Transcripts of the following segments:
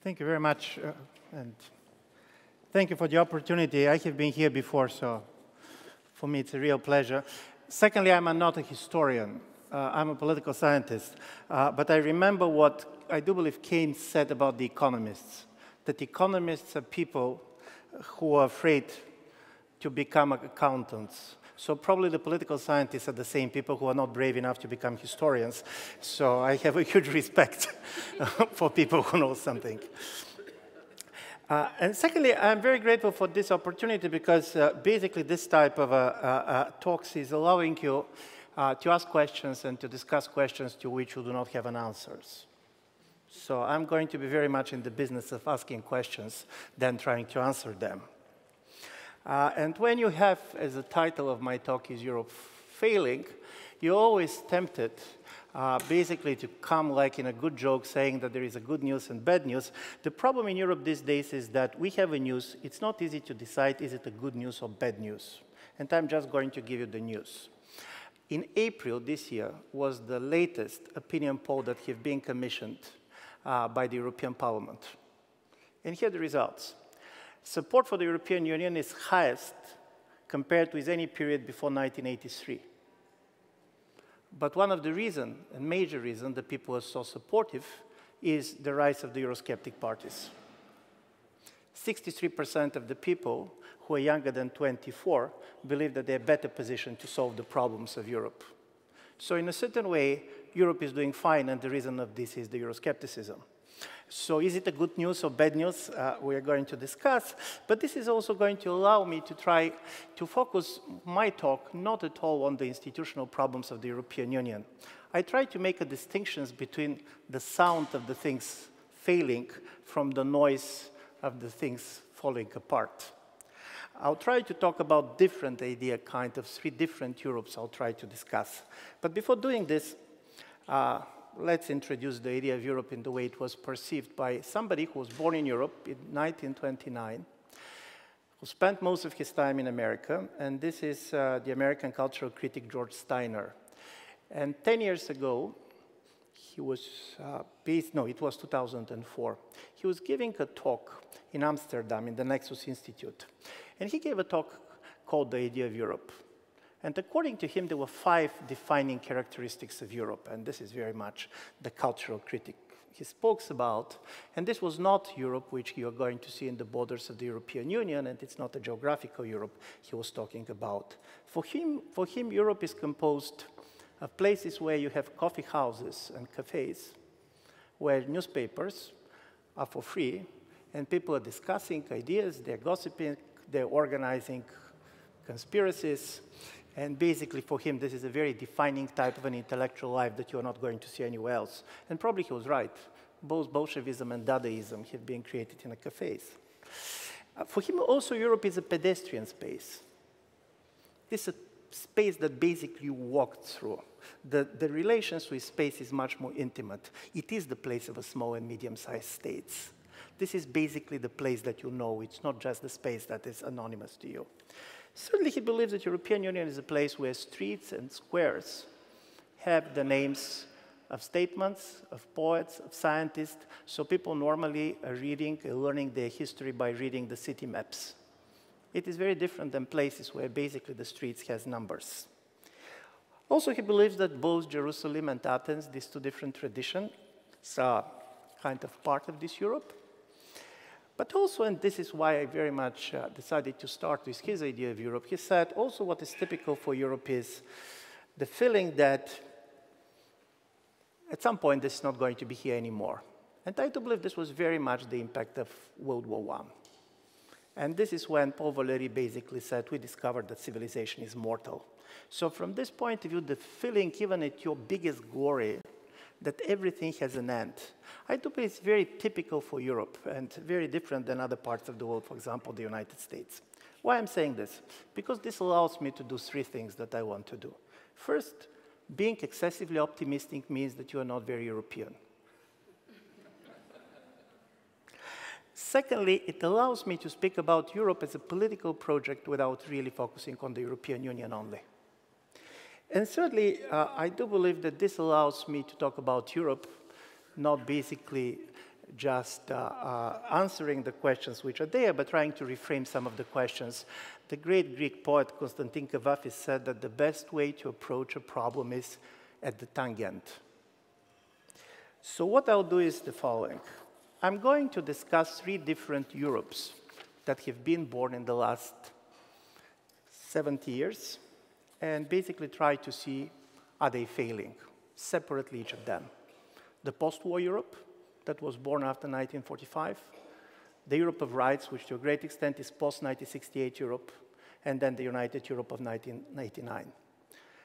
Thank you very much, and thank you for the opportunity. I have been here before, so for me it's a real pleasure. Secondly, I'm not a historian. I'm a political scientist. But I remember what I do believe Keynes said about the economists, that economists are people who are afraid to become accountants. So probably the political scientists are the same people who are not brave enough to become historians. So I have a huge respect for people who know something. And secondly, I'm very grateful for this opportunity because basically this type of talks is allowing you to ask questions and to discuss questions to which you do not have an answers. So I'm going to be very much in the business of asking questions than trying to answer them. And when you have, as the title of my talk is Europe Failing, you're always tempted basically to come like in a good joke saying that there is a good news and bad news. The problem in Europe these days is that we have a news. It's not easy to decide is it a good news or bad news. And I'm just going to give you the news. In April this year was the latest opinion poll that have been commissioned by the European Parliament. And here are the results. Support for the European Union is highest compared with any period before 1983. But one of the reasons, a major reason that people are so supportive is the rise of the Eurosceptic parties. 63% of the people who are younger than 24 believe that they're better positioned to solve the problems of Europe. So in a certain way, Europe is doing fine, and the reason of this is the Euroscepticism. So is it a good news or bad news? We are going to discuss. But this is also going to allow me to try to focus my talk not at all on the institutional problems of the European Union. I try to make a distinction between the sound of the things failing from the noise of the things falling apart. I'll try to talk about different idea, kind of three different Europes I'll try to discuss. But before doing this, let's introduce the idea of Europe in the way it was perceived by somebody who was born in Europe in 1929, who spent most of his time in America, and this is the American cultural critic George Steiner. And 10 years ago, he was it was 2004. He was giving a talk in Amsterdam in the Nexus Institute. And he gave a talk called The Idea of Europe. And according to him, there were 5 defining characteristics of Europe, and this is very much the cultural critic he spoke about. And this was not Europe, which you are going to see in the borders of the European Union, and it's not a geographical Europe he was talking about. For him, Europe is composed of places where you have coffee houses and cafes, where newspapers are for free, and people are discussing ideas, they're gossiping, they're organizing conspiracies. And basically, for him, this is a very defining type of an intellectual life that you're not going to see anywhere else. And probably he was right. Both Bolshevism and Dadaism have been created in the cafes. For him, also, Europe is a pedestrian space. This is a space that basically you walk through. The relations with space is much more intimate. It is the place of a small and medium-sized states. This is basically the place that you know. It's not just the space that is anonymous to you. Certainly, he believes that the European Union is a place where streets and squares have the names of statements, of poets, of scientists, so people normally are learning their history by reading the city maps. It is very different than places where basically the streets has numbers. Also, he believes that both Jerusalem and Athens, these 2 different traditions, are kind of part of this Europe. But also, and this is why I very much decided to start with his idea of Europe, he said also what is typical for Europe is the feeling that at some point this is not going to be here anymore. And I do believe this was very much the impact of World War I. And this is when Paul Valéry basically said, we discovered that civilization is mortal. So from this point of view, the feeling, even at your biggest glory, that everything has an end. I do believe it's very typical for Europe and very different than other parts of the world, for example, the United States. Why I'm saying this? Because this allows me to do 3 things that I want to do. First, being excessively optimistic means that you are not very European. Secondly, it allows me to speak about Europe as a political project without really focusing on the European Union only. And thirdly, I do believe that this allows me to talk about Europe, not basically just answering the questions which are there, but trying to reframe some of the questions. The great Greek poet Konstantin Kavafis said that the best way to approach a problem is at the tangent. So what I'll do is the following. I'm going to discuss 3 different Europes that have been born in the last 70 years, and basically try to see, are they failing, separately each of them. The post-war Europe, that was born after 1945, the Europe of rights, which to a great extent is post-1968 Europe, and then the United Europe of 1989.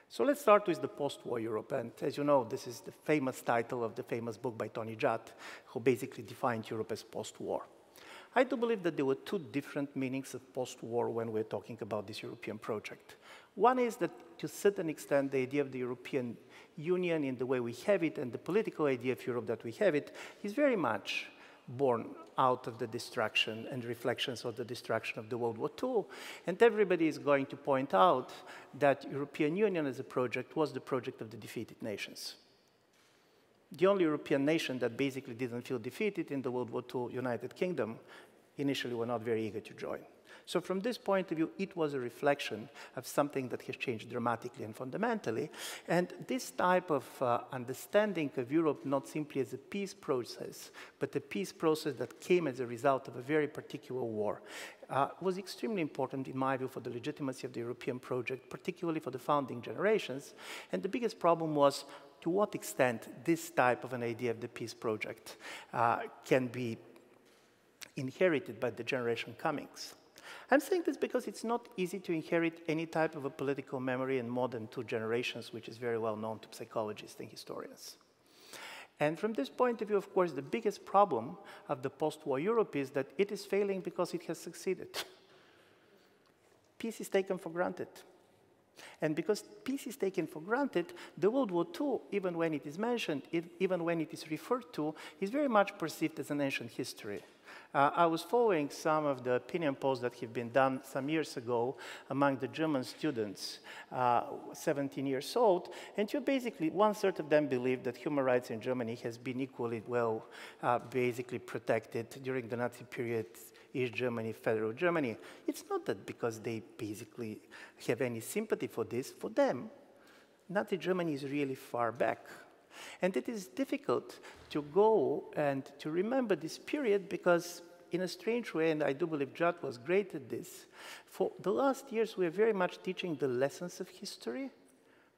So let's start with the post-war Europe, and as you know, this is the famous title of the famous book by Tony Judd, who basically defined Europe as post-war. I do believe that there were 2 different meanings of post-war when we're talking about this European project. One is that, to a certain extent, the idea of the European Union in the way we have it and the political idea of Europe that we have it is very much born out of the destruction and reflections of the destruction of the World War II. And everybody is going to point out that European Union as a project was the project of the defeated nations. The only European nation that basically didn't feel defeated in the World War II, United Kingdom, initially were not very eager to join. So from this point of view, it was a reflection of something that has changed dramatically and fundamentally. And this type of understanding of Europe not simply as a peace process, but a peace process that came as a result of a very particular war, was extremely important, in my view, for the legitimacy of the European project, particularly for the founding generations. And the biggest problem was to what extent this type of an idea of the peace project can be inherited by the generation comings. I'm saying this because it's not easy to inherit any type of a political memory in more than 2 generations, which is very well known to psychologists and historians. And from this point of view, of course, the biggest problem of the post-war Europe is that it is failing because it has succeeded. Peace is taken for granted. And because peace is taken for granted, the World War II, even when it is mentioned, even when it is referred to, is very much perceived as an ancient history. I was following some of the opinion polls that have been done some years ago among the German students, 17 years old, and basically 1/3 of them believe that human rights in Germany has been equally well basically protected during the Nazi period, East Germany, Federal Germany. It's not that because they basically have any sympathy for this. For them, Nazi Germany is really far back. And it is difficult to go and to remember this period because, in a strange way, and I do believe Judd was great at this, for the last years we are very much teaching the lessons of history,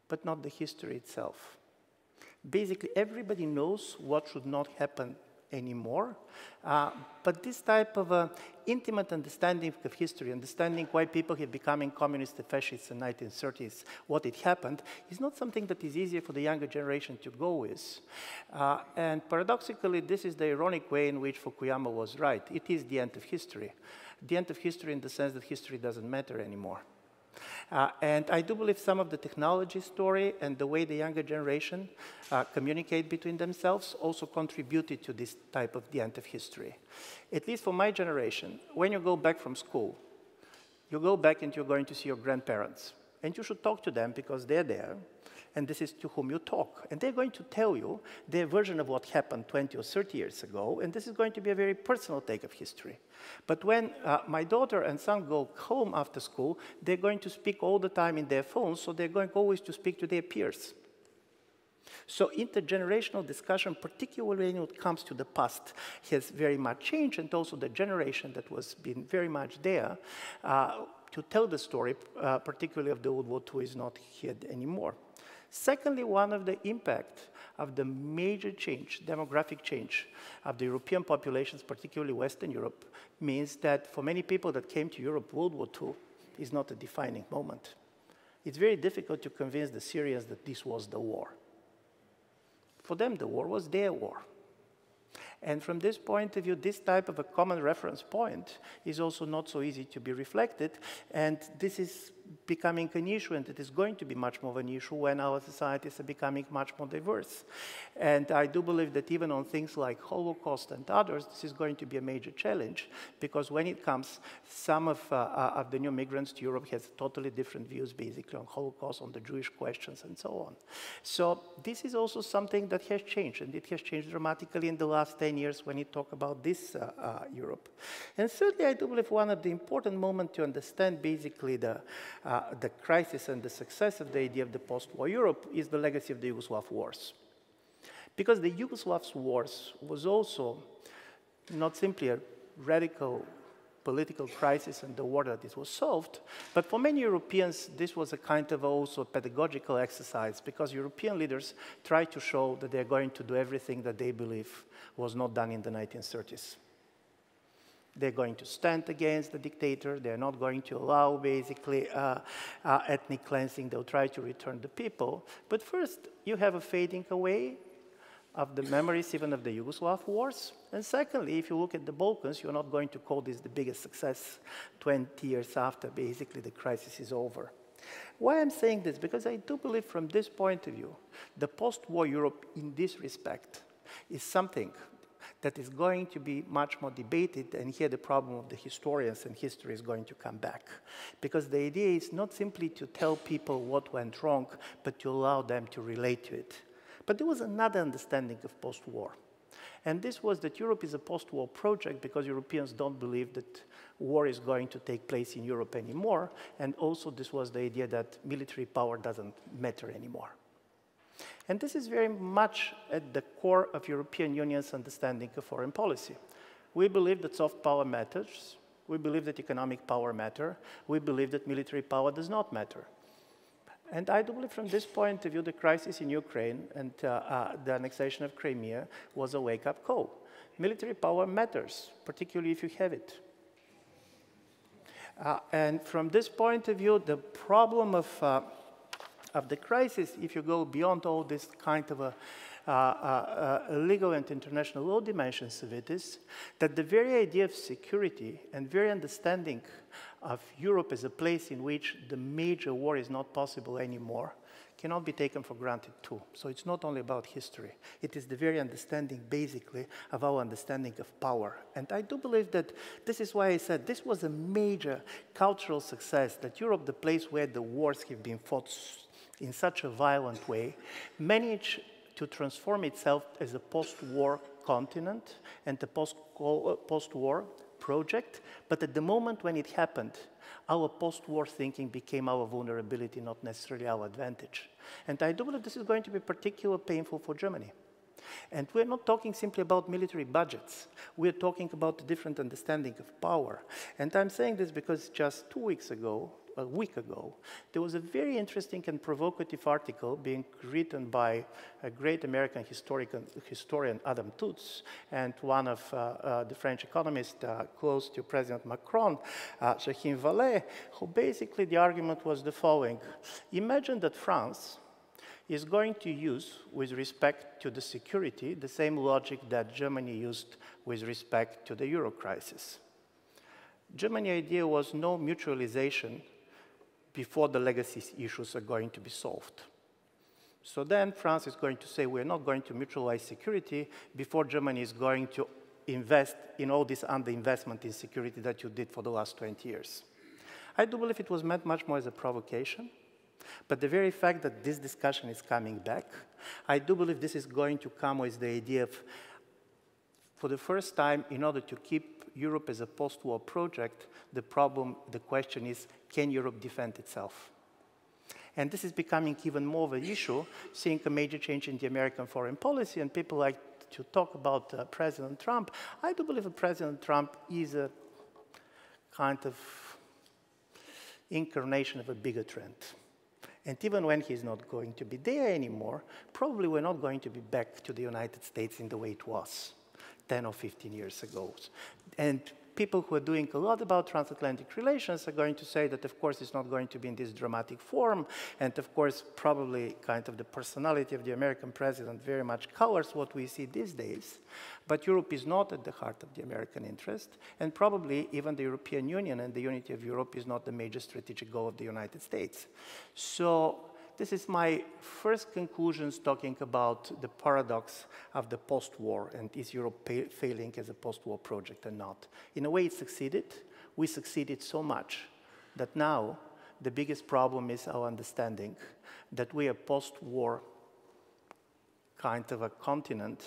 but not the history itself. Basically, everybody knows what should not happen anymore, but this type of intimate understanding of history, understanding why people have become communist and fascists in the 1930s, what it happened, is not something that is easier for the younger generation to go with. And paradoxically, this is the ironic way in which Fukuyama was right. It is the end of history. The end of history in the sense that history doesn't matter anymore. And I do believe some of the technology story and the way the younger generation communicate between themselves also contributed to this type of the end of history. At least for my generation, when you go back from school, you go back and you're going to see your grandparents. And you should talk to them because they're there, and this is to whom you talk. And they're going to tell you their version of what happened 20 or 30 years ago, and this is going to be a very personal take of history. But when my daughter and son go home after school, they're going to speak all the time in their phones, so they're going always to speak to their peers. So intergenerational discussion, particularly when it comes to the past, has very much changed, and also the generation that was been very much there to tell the story, particularly of the World War II, is not here anymore. Secondly, one of the impact of the major change, demographic change of the European populations, particularly Western Europe, means that for many people that came to Europe, World War II is not a defining moment. It's very difficult to convince the Syrians that this was the war. For them, the war was their war. And from this point of view, this type of a common reference point is also not so easy to be reflected. And this is becoming an issue, and it is going to be much more of an issue when our societies are becoming much more diverse. And I do believe that even on things like Holocaust and others, this is going to be a major challenge, because when it comes, some of the new migrants to Europe has totally different views, basically, on Holocaust, on the Jewish questions, and so on. So this is also something that has changed, and it has changed dramatically in the last 10 years when you talk about this Europe. And thirdly, I do believe one of the important moments to understand basically the crisis and the success of the idea of the post-war Europe is the legacy of the Yugoslav wars. Because the Yugoslav wars was also not simply a radical political crisis and the war that it was solved, but for many Europeans, this was a kind of also pedagogical exercise, because European leaders tried to show that they're going to do everything that they believe was not done in the 1930s. They're going to stand against the dictator. They're not going to allow, basically, ethnic cleansing. They'll try to return the people. But first, you have a fading away of the memories even of the Yugoslav wars. And secondly, if you look at the Balkans, you're not going to call this the biggest success 20 years after, basically, the crisis is over. Why I'm saying this? Because I do believe from this point of view, the post-war Europe in this respect is something that is going to be much more debated, and here the problem of the historians and history is going to come back. Because the idea is not simply to tell people what went wrong, but to allow them to relate to it. But there was another understanding of post-war. And this was that Europe is a post-war project because Europeans don't believe that war is going to take place in Europe anymore. And also this was the idea that military power doesn't matter anymore. And this is very much at the core of European Union's understanding of foreign policy. We believe that soft power matters. We believe that economic power matters. We believe that military power does not matter. And I do believe from this point of view, the crisis in Ukraine and the annexation of Crimea was a wake-up call. Military power matters, particularly if you have it. And from this point of view, the problem of the crisis, if you go beyond all this kind of legal and international law dimensions of it, is that the very idea of security and very understanding of Europe as a place in which the major war is not possible anymore cannot be taken for granted too. So it's not only about history. It is the very understanding, basically, of our understanding of power. And I do believe that this is why I said this was a major cultural success, that Europe, the place where the wars have been fought in such a violent way, managed to transform itself as a post-war continent and a post-war project. But at the moment when it happened, our post-war thinking became our vulnerability, not necessarily our advantage. And I do believe this is going to be particularly painful for Germany. And we're not talking simply about military budgets. We're talking about a different understanding of power. And I'm saying this because just 2 weeks ago, a week ago, there was a very interesting and provocative article being written by a great American historian, Adam Toots, and one of the French economists close to President Macron, Joachim Vallet, who basically the argument was the following. Imagine that France is going to use, with respect to the security, the same logic that Germany used with respect to the Euro crisis. Germany's idea was no mutualization before the legacy issues are going to be solved. So then France is going to say, we're not going to mutualize security before Germany is going to invest in all this underinvestment in security that you did for the last 20 years. I do believe it was meant much more as a provocation, but the very fact that this discussion is coming back, I do believe this is going to come with the idea of, for the first time, in order to keep Europe as a post-war project, the question is, can Europe defend itself? And this is becoming even more of an issue, seeing a major change in the American foreign policy, and people like to talk about President Trump. I do believe that President Trump is a kind of incarnation of a bigger trend. And even when he's not going to be there anymore, probably we're not going to be back to the United States in the way it was 10 or 15 years ago. And people who are doing a lot about transatlantic relations are going to say that, of course, it's not going to be in this dramatic form. And of course, probably kind of the personality of the American president very much colors what we see these days. But Europe is not at the heart of the American interest. And probably even the European Union and the unity of Europe is not the major strategic goal of the United States. So this is my first conclusions talking about the paradox of the post-war and is Europe failing as a post-war project or not. In a way, it succeeded. We succeeded so much that now the biggest problem is our understanding that we are post-war kind of a continent,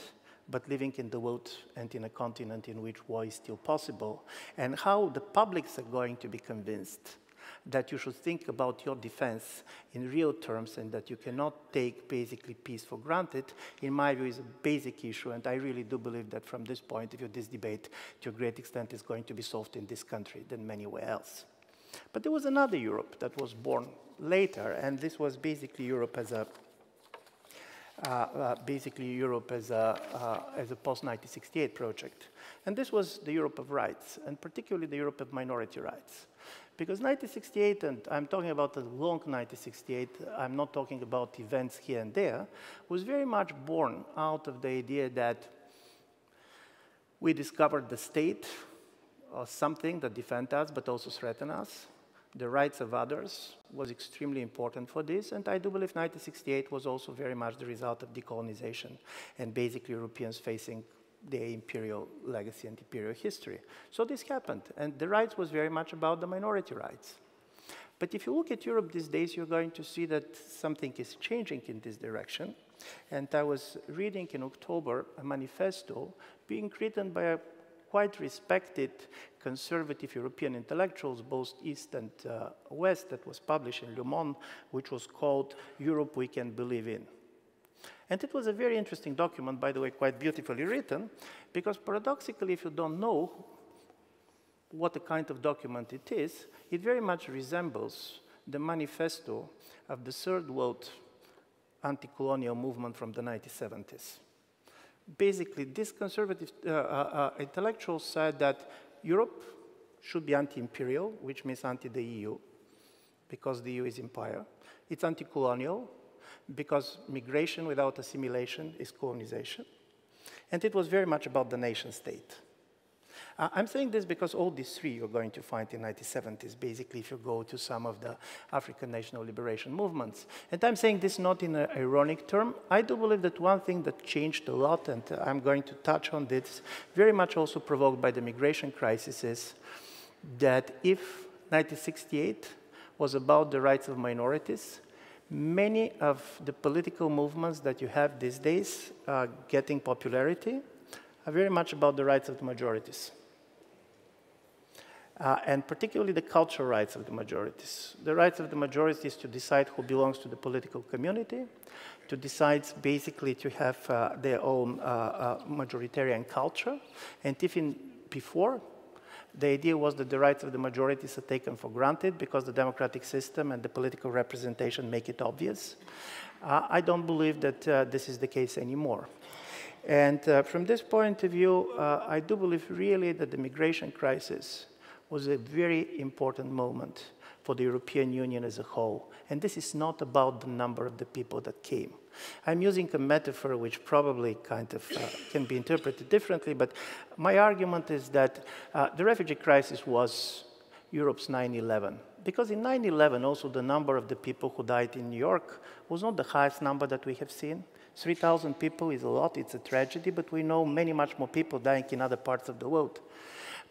but living in the world and in a continent in which war is still possible, and how the publics are going to be convinced that you should think about your defense in real terms and that you cannot take basically peace for granted, in my view, is a basic issue. And I really do believe that from this point of view, this debate to a great extent is going to be solved in this country than anywhere else. But there was another Europe that was born later, and this was basically Europe as a post-1968 project. And this was the Europe of rights, and particularly the Europe of minority rights. Because 1968, and I'm talking about the long 1968, I'm not talking about events here and there, was very much born out of the idea that we discovered the state or something that defends us but also threatens us. The rights of others was extremely important for this, and I do believe 1968 was also very much the result of decolonization and basically Europeans facing their imperial legacy and imperial history. So this happened, and the rights was very much about the minority rights. But if you look at Europe these days, you're going to see that something is changing in this direction. And I was reading in October a manifesto being written by a quite respected conservative European intellectuals, both East and West, that was published in Le Monde, which was called Europe We Can Believe In. And it was a very interesting document, by the way, quite beautifully written, because paradoxically, if you don't know what a kind of document it is, it very much resembles the manifesto of the Third World anti-colonial movement from the 1970s. Basically, this conservative intellectual said that Europe should be anti-imperial, which means anti the EU, because the EU is empire. It's anti-colonial, because migration without assimilation is colonization. And it was very much about the nation state. I'm saying this because all these three you're going to find in the 1970s, basically, if you go to some of the African national liberation movements. And I'm saying this not in an ironic term. I do believe that one thing that changed a lot, and I'm going to touch on this, very much also provoked by the migration crisis, is that if 1968 was about the rights of minorities, many of the political movements that you have these days getting popularity are very much about the rights of the majorities. And particularly the cultural rights of the majorities. The rights of the majorities to decide who belongs to the political community, to decide basically to have their own majoritarian culture. And even before, the idea was that the rights of the majorities are taken for granted because the democratic system and the political representation make it obvious. I don't believe that this is the case anymore. And from this point of view, I do believe really that the migration crisis was a very important moment for the European Union as a whole. And this is not about the number of the people that came. I'm using a metaphor which probably kind of can be interpreted differently, but my argument is that the refugee crisis was Europe's 9/11. Because in 9/11, also the number of the people who died in New York was not the highest number that we have seen. 3,000 people is a lot, it's a tragedy, but we know much more people dying in other parts of the world.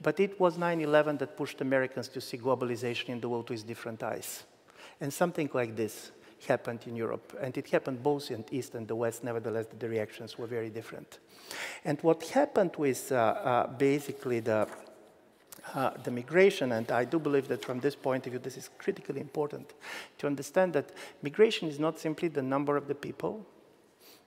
But it was 9/11 that pushed Americans to see globalization in the world with different eyes. And something like this happened in Europe. And it happened both in the East and the West. Nevertheless, the reactions were very different. And what happened with basically the migration, and I do believe that from this point of view, this is critically important to understand that migration is not simply the number of the people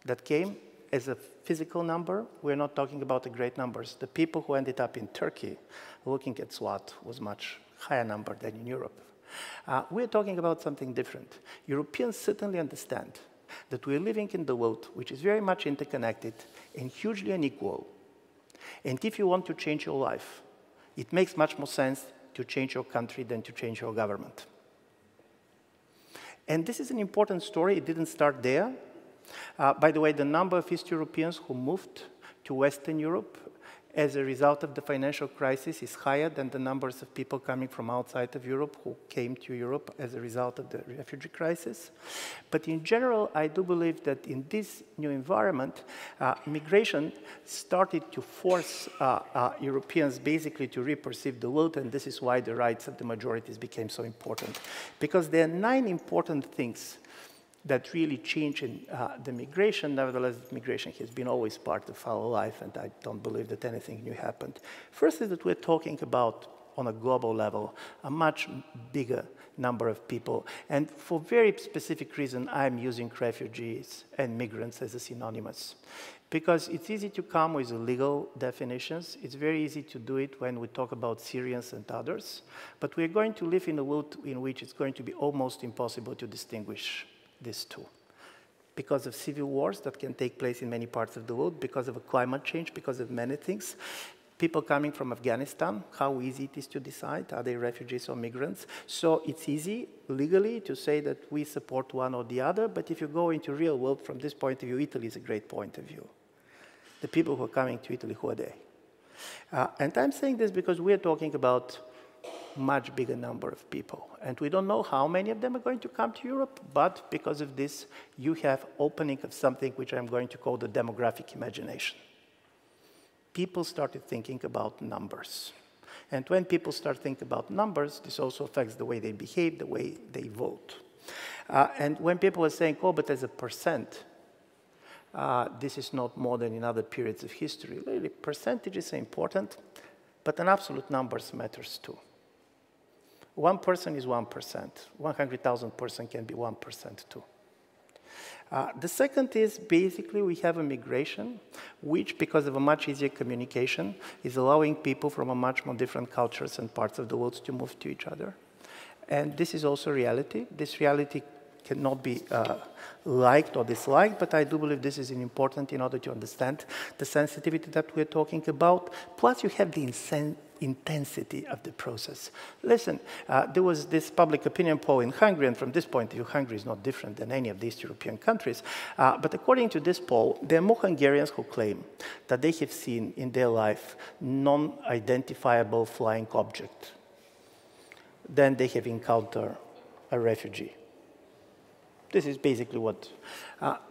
that came as a physical number. We're not talking about the great numbers. The people who ended up in Turkey looking at SWAT was much higher number than in Europe. We're talking about something different. Europeans certainly understand that we're living in the world which is very much interconnected and hugely unequal. And if you want to change your life, It makes much more sense to change your country than to change your government. And this is an important story. It didn't start there. By the way, the number of East Europeans who moved to Western Europe as a result of the financial crisis is higher than the numbers of people coming from outside of Europe who came to Europe as a result of the refugee crisis. But in general, I do believe that in this new environment, migration started to force Europeans basically to re-perceive the world, and this is why the rights of the majorities became so important. Because there are 9 important things that really change in the migration. Nevertheless, migration has been always part of our life, and I don't believe that anything new happened. First is that we're talking about, on a global level, a much bigger number of people. And for very specific reason, I'm using refugees and migrants as a synonymous. Because it's easy to come with legal definitions. It's very easy to do it when we talk about Syrians and others. But we're going to live in a world in which it's going to be almost impossible to distinguish these two, because of civil wars that can take place in many parts of the world, because of climate change, because of many things. People coming from Afghanistan, how easy it is to decide, are they refugees or migrants? So it's easy legally to say that we support one or the other, but if you go into real world from this point of view, Italy is a great point of view. The people who are coming to Italy, who are they? And I'm saying this because we're talking about much bigger number of people. And we don't know how many of them are going to come to Europe, but because of this, you have opening of something which I'm going to call the demographic imagination. People started thinking about numbers. And when people start thinking about numbers, this also affects the way they behave, the way they vote. And when people are saying, oh, but as a percent, this is not more than in other periods of history. Really, percentages are important, but an absolute numbers matters too. 1% is 1%. 100,000 person can be 1% too. The second is basically we have a migration, which because of a much easier communication is allowing people from a much more different cultures and parts of the world to move to each other. And this is also reality. This reality cannot be liked or disliked, but I do believe this is important in order to understand the sensitivity that we're talking about. Plus you have the intensity of the process. Listen, there was this public opinion poll in Hungary, and from this point of view, Hungary is not different than any of the East European countries. But according to this poll, there are more Hungarians who claim that they have seen in their life non-identifiable flying object than they have encountered a refugee. This is basically what.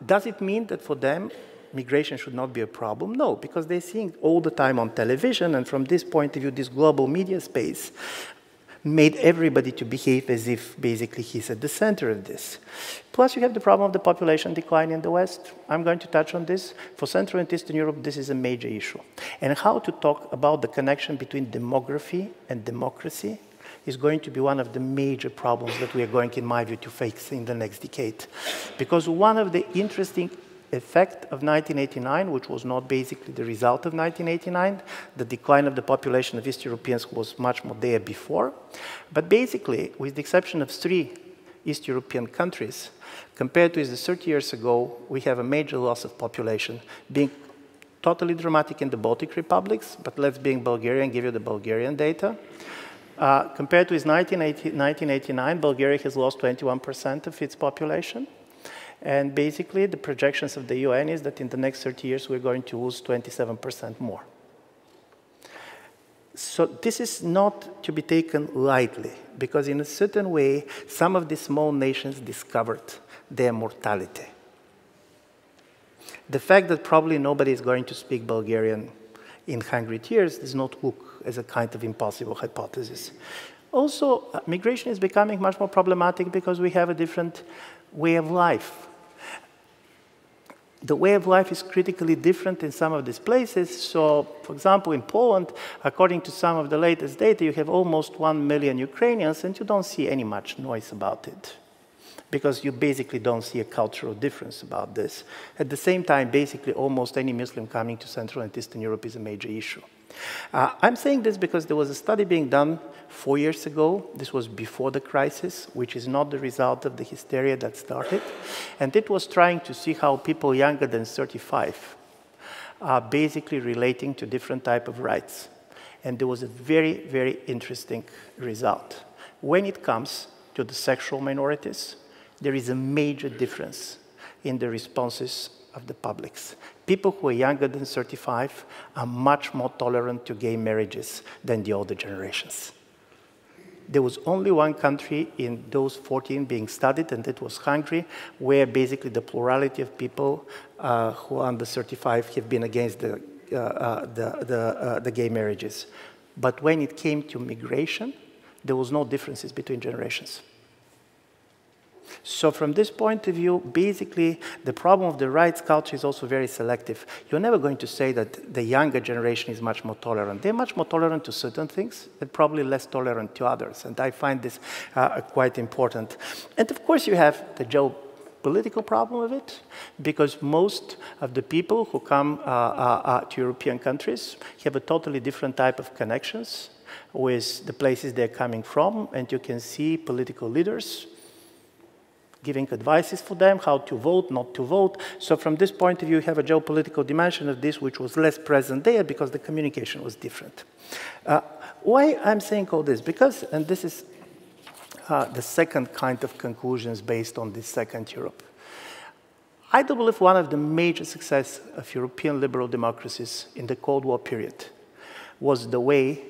Does it mean that for them, migration should not be a problem? No, because they're seeing all the time on television, and from this point of view, this global media space made everybody to behave as if basically he's at the center of this. Plus, you have the problem of the population decline in the West. I'm going to touch on this. For Central and Eastern Europe, this is a major issue. And how to talk about the connection between demography and democracy is going to be one of the major problems that we are going, in my view, to face in the next decade. Because one of the interesting effect of 1989, which was not basically the result of 1989. The decline of the population of East Europeans was much more there before. But basically, with the exception of 3 East European countries, compared to 30 years ago, we have a major loss of population, being totally dramatic in the Baltic republics, but let's be in Bulgaria and give you the Bulgarian data. Compared to 1989, Bulgaria has lost 21% of its population. And basically, the projections of the UN is that in the next 30 years, we're going to lose 27% more. So this is not to be taken lightly, because in a certain way, some of these small nations discovered their mortality. The fact that probably nobody is going to speak Bulgarian in 100 years does not look as a kind of impossible hypothesis. Also, migration is becoming much more problematic because we have a different way of life. The way of life is critically different in some of these places. So, for example, in Poland, according to some of the latest data, you have almost 1 million Ukrainians, and you don't see any much noise about it, because you basically don't see a cultural difference about this. At the same time, basically, almost any Muslim coming to Central and Eastern Europe is a major issue. I'm saying this because there was a study being done 4 years ago. This was before the crisis, which is not the result of the hysteria that started. And it was trying to see how people younger than 35 are basically relating to different type of rights. And there was a very, very interesting result. When it comes to the sexual minorities, there is a major difference in the responses of the publics. People who are younger than 35 are much more tolerant to gay marriages than the older generations. There was only one country in those 14 being studied, and it was Hungary, where basically the plurality of people who are under 35 have been against the gay marriages. But when it came to migration, there was no differences between generations. So from this point of view, basically, the problem of the rights culture is also very selective. You're never going to say that the younger generation is much more tolerant. They're much more tolerant to certain things, and probably less tolerant to others. And I find this quite important. And of course, you have the geopolitical problem of it, because most of the people who come to European countries have a totally different type of connections with the places they're coming from. And you can see political leaders giving advices for them, how to vote, not to vote. So from this point of view, you have a geopolitical dimension of this, which was less present there because the communication was different. Why I'm saying all this? Because, and this is the second kind of conclusions based on this second Europe. I do believe one of the major success of European liberal democracies in the Cold War period was the way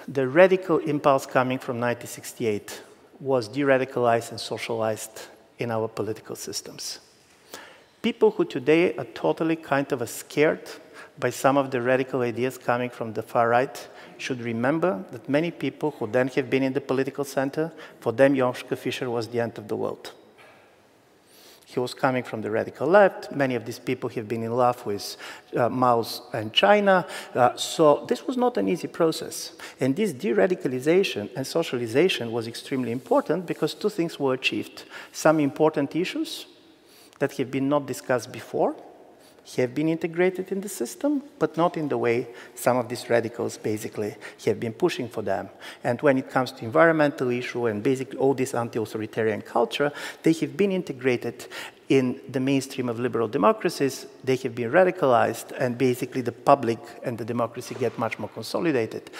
the radical impulse coming from 1968 was de-radicalized and socialized in our political systems. People who today are totally kind of scared by some of the radical ideas coming from the far right should remember that many people who then have been in the political center, for them Joschka Fischer was the end of the world. He was coming from the radical left. Many of these people have been in love with Mao and China. So this was not an easy process. And this de-radicalization and socialization was extremely important because two things were achieved. Some important issues that have been not discussed before have been integrated in the system, but not in the way some of these radicals basically have been pushing for them. And when it comes to environmental issue and basically all this anti-authoritarian culture, they have been integrated in the mainstream of liberal democracies. They have been radicalized, and basically the public and the democracy get much more consolidated.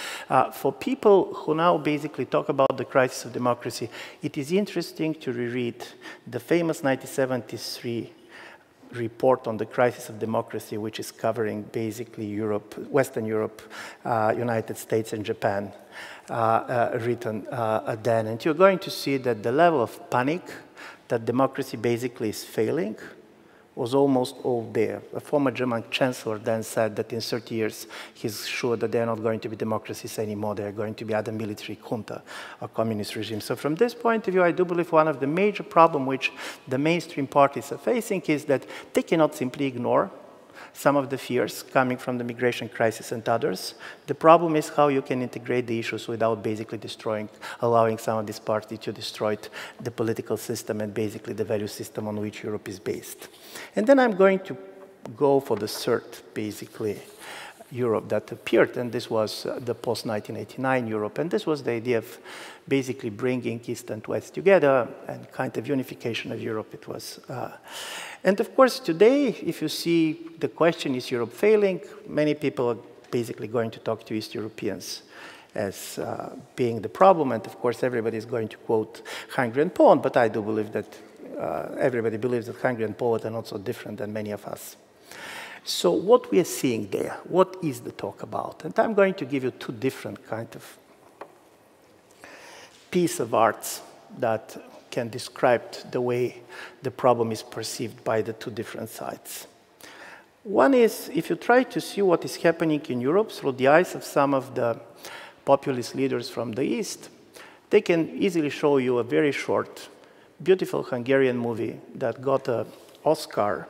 For people who now basically talk about the crisis of democracy, it is interesting to reread the famous 1973 report on the crisis of democracy, which is covering basically Europe, Western Europe, United States, and Japan, written then. And you're going to see that the level of panic that democracy basically is failing was almost all there. A former German chancellor then said that in 30 years, he's sure that they're not going to be democracies anymore. They're going to be either military junta or communist regime. So from this point of view, I do believe one of the major problems which the mainstream parties are facing is that they cannot simply ignore some of the fears coming from the migration crisis and others. The problem is how you can integrate the issues without basically destroying, allowing some of these parties to destroy the political system and basically the value system on which Europe is based. And then I'm going to go for the third, basically, Europe that appeared, and this was the post-1989 Europe. And this was the idea of basically bringing East and West together and kind of unification of Europe. It was, and of course, today, if you see the question, is Europe failing? Many people are basically going to talk to East Europeans as being the problem. And of course, everybody is going to quote Hungary and Poland, but I do believe that everybody believes that Hungary and Poland are not so different than many of us. So what we are seeing there, what is the talk about? And I'm going to give you two different kind of piece of arts that can describe the way the problem is perceived by the two different sides. One is, if you try to see what is happening in Europe through the eyes of some of the populist leaders from the East, they can easily show you a very short, beautiful Hungarian movie that got an Oscar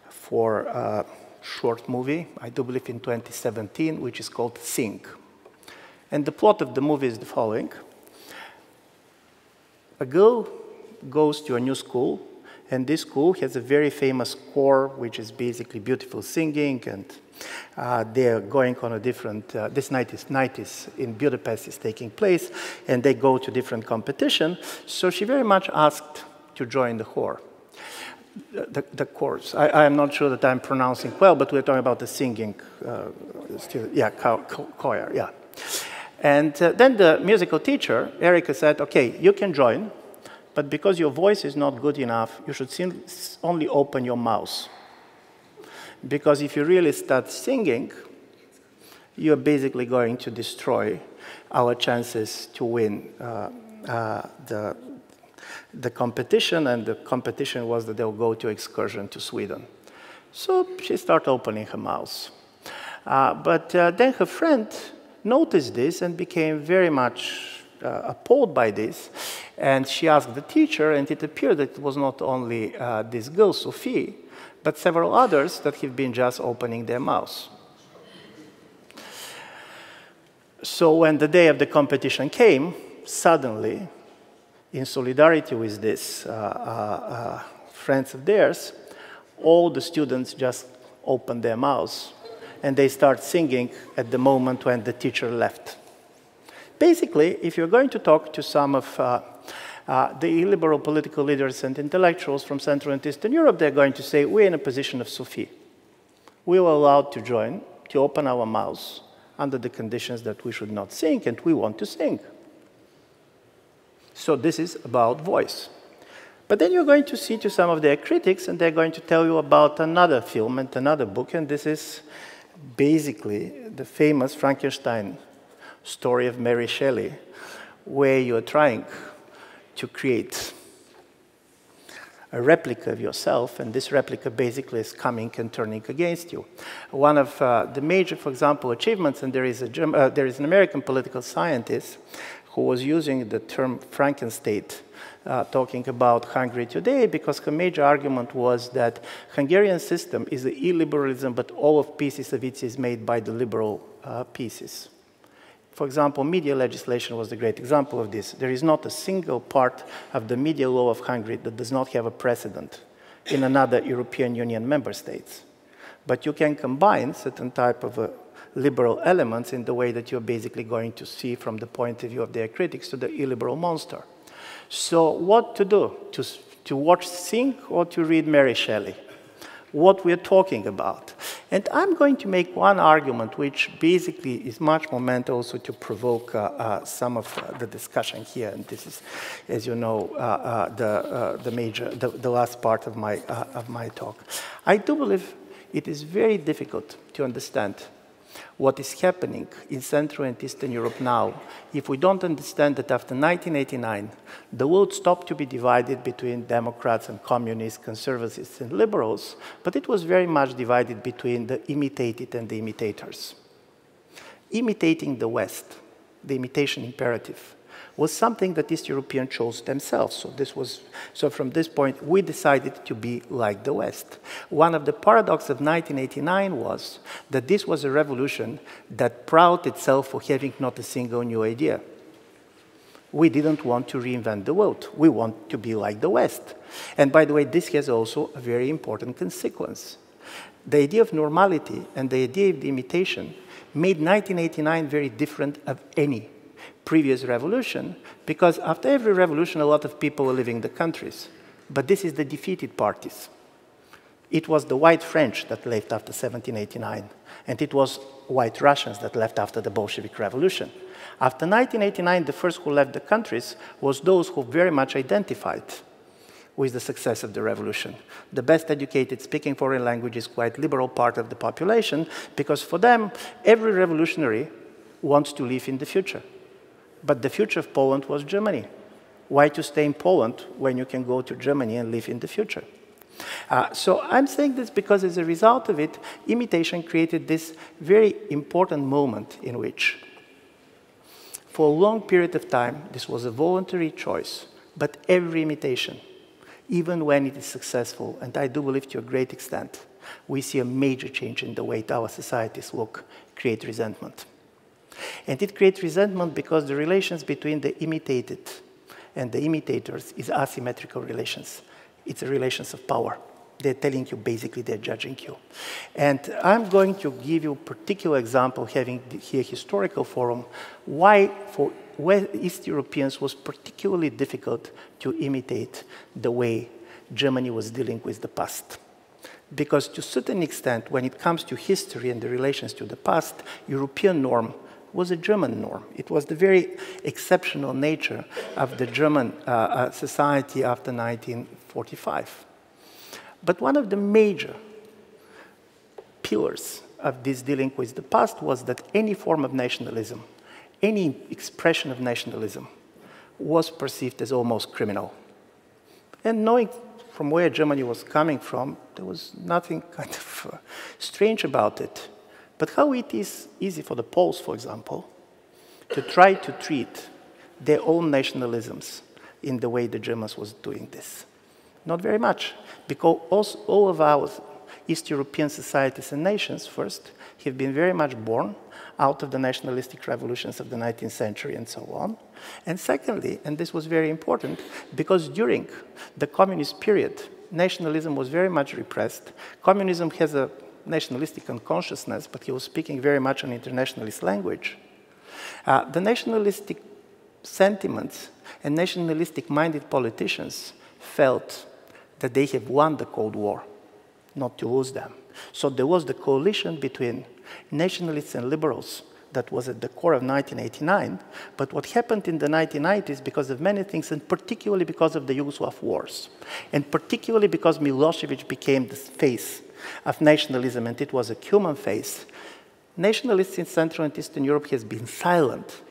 for a short movie, I do believe in 2017, which is called Sing. And the plot of the movie is the following. A girl goes to a new school, and this school has a very famous choir, which is basically beautiful singing, and they're going on a different, this 90s in Budapest is taking place, and they go to different competition. So she very much asked to join the choir. the chorus. I am not sure that I'm pronouncing well, but we're talking about the singing, choir, yeah. And then the musical teacher, Erica, said, okay, you can join, but because your voice is not good enough, you should only open your mouth. Because if you really start singing, you're basically going to destroy our chances to win the competition, and the competition was that they'll go to excursion to Sweden. So she started opening her mouth. But then her friend noticed this and became very much appalled by this. And she asked the teacher, and it appeared that it was not only this girl, Sophie, but several others that have been just opening their mouths. So when the day of the competition came, suddenly, in solidarity with this friends of theirs, all the students just opened their mouths, and they start singing at the moment when the teacher left. Basically, if you're going to talk to some of the illiberal political leaders and intellectuals from Central and Eastern Europe, they're going to say, we're in a position of Sophie. We were allowed to join, to open our mouths under the conditions that we should not sing, and we want to sing. So this is about voice. But then you're going to see to some of their critics, and they're going to tell you about another film and another book, and this is basically the famous Frankenstein story of Mary Shelley, where you're trying to create a replica of yourself, and this replica basically is coming and turning against you. One of the major, for example, achievements, and there is an American political scientist who was using the term Frankenstein, talking about Hungary today, because her major argument was that Hungarian system is the illiberalism, but all of pieces of it is made by the liberal pieces. For example, media legislation was a great example of this. There is not a single part of the media law of Hungary that does not have a precedent in another European Union member states. But you can combine certain type of liberal elements in the way that you're basically going to see from the point of view of their critics to the illiberal monster. So what to do? To watch Sing or to read Mary Shelley? What we're talking about. And I'm going to make one argument which basically is much more meant also to provoke some of the discussion here. And this is, as you know, the last part of my talk. I do believe it is very difficult to understand what is happening in Central and Eastern Europe now if we don't understand that after 1989, the world stopped to be divided between Democrats and communists, conservatives and liberals, but it was very much divided between the imitated and the imitators. Imitating the West, the imitation imperative, was something that East Europeans chose themselves. So from this point, we decided to be like the West. One of the paradoxes of 1989 was that this was a revolution that prided itself for having not a single new idea. We didn't want to reinvent the world. We want to be like the West. And by the way, this has also a very important consequence. The idea of normality and the idea of the imitation made 1989 very different of any previous revolution, because after every revolution, a lot of people were leaving the countries. But this is the defeated parties. It was the white French that left after 1789, and it was white Russians that left after the Bolshevik Revolution. After 1989, the first who left the countries was those who very much identified with the success of the revolution. The best educated, speaking foreign languages, quite liberal part of the population, because for them, every revolutionary wants to live in the future. But the future of Poland was Germany. Why to stay in Poland when you can go to Germany and live in the future? So I'm saying this because as a result of it, imitation created this very important moment in which, for a long period of time, this was a voluntary choice, but every imitation, even when it is successful, and I do believe to a great extent, we see a major change in the way our societies look, create resentment. And it creates resentment because the relations between the imitated and the imitators is asymmetrical relations. It's a relations of power. They're telling you, basically, they're judging you. And I'm going to give you a particular example, having here historical forum, why for East Europeans was particularly difficult to imitate the way Germany was dealing with the past. Because to a certain extent, when it comes to history and the relations to the past, European norm was a German norm. It was the very exceptional nature of the German society after 1945. But one of the major pillars of this dealing with the past was that any form of nationalism, any expression of nationalism, was perceived as almost criminal. And knowing from where Germany was coming from, there was nothing kind of strange about it. But how it is easy for the Poles, for example, to try to treat their own nationalisms in the way the Germans was doing this? Not very much, because all of our East European societies and nations, first, have been very much born out of the nationalistic revolutions of the 19th century and so on. And secondly, and this was very important, because during the communist period, nationalism was very much repressed. Communism has a nationalistic unconsciousness, but he was speaking very much an internationalist language. The nationalistic sentiments and nationalistic-minded politicians felt that they have won the Cold War, not to lose them. So there was the coalition between nationalists and liberals that was at the core of 1989, but what happened in the 1990s, because of many things, and particularly because of the Yugoslav wars, and particularly because Milosevic became the face of nationalism, and it was a human face, nationalists in Central and Eastern Europe has been silent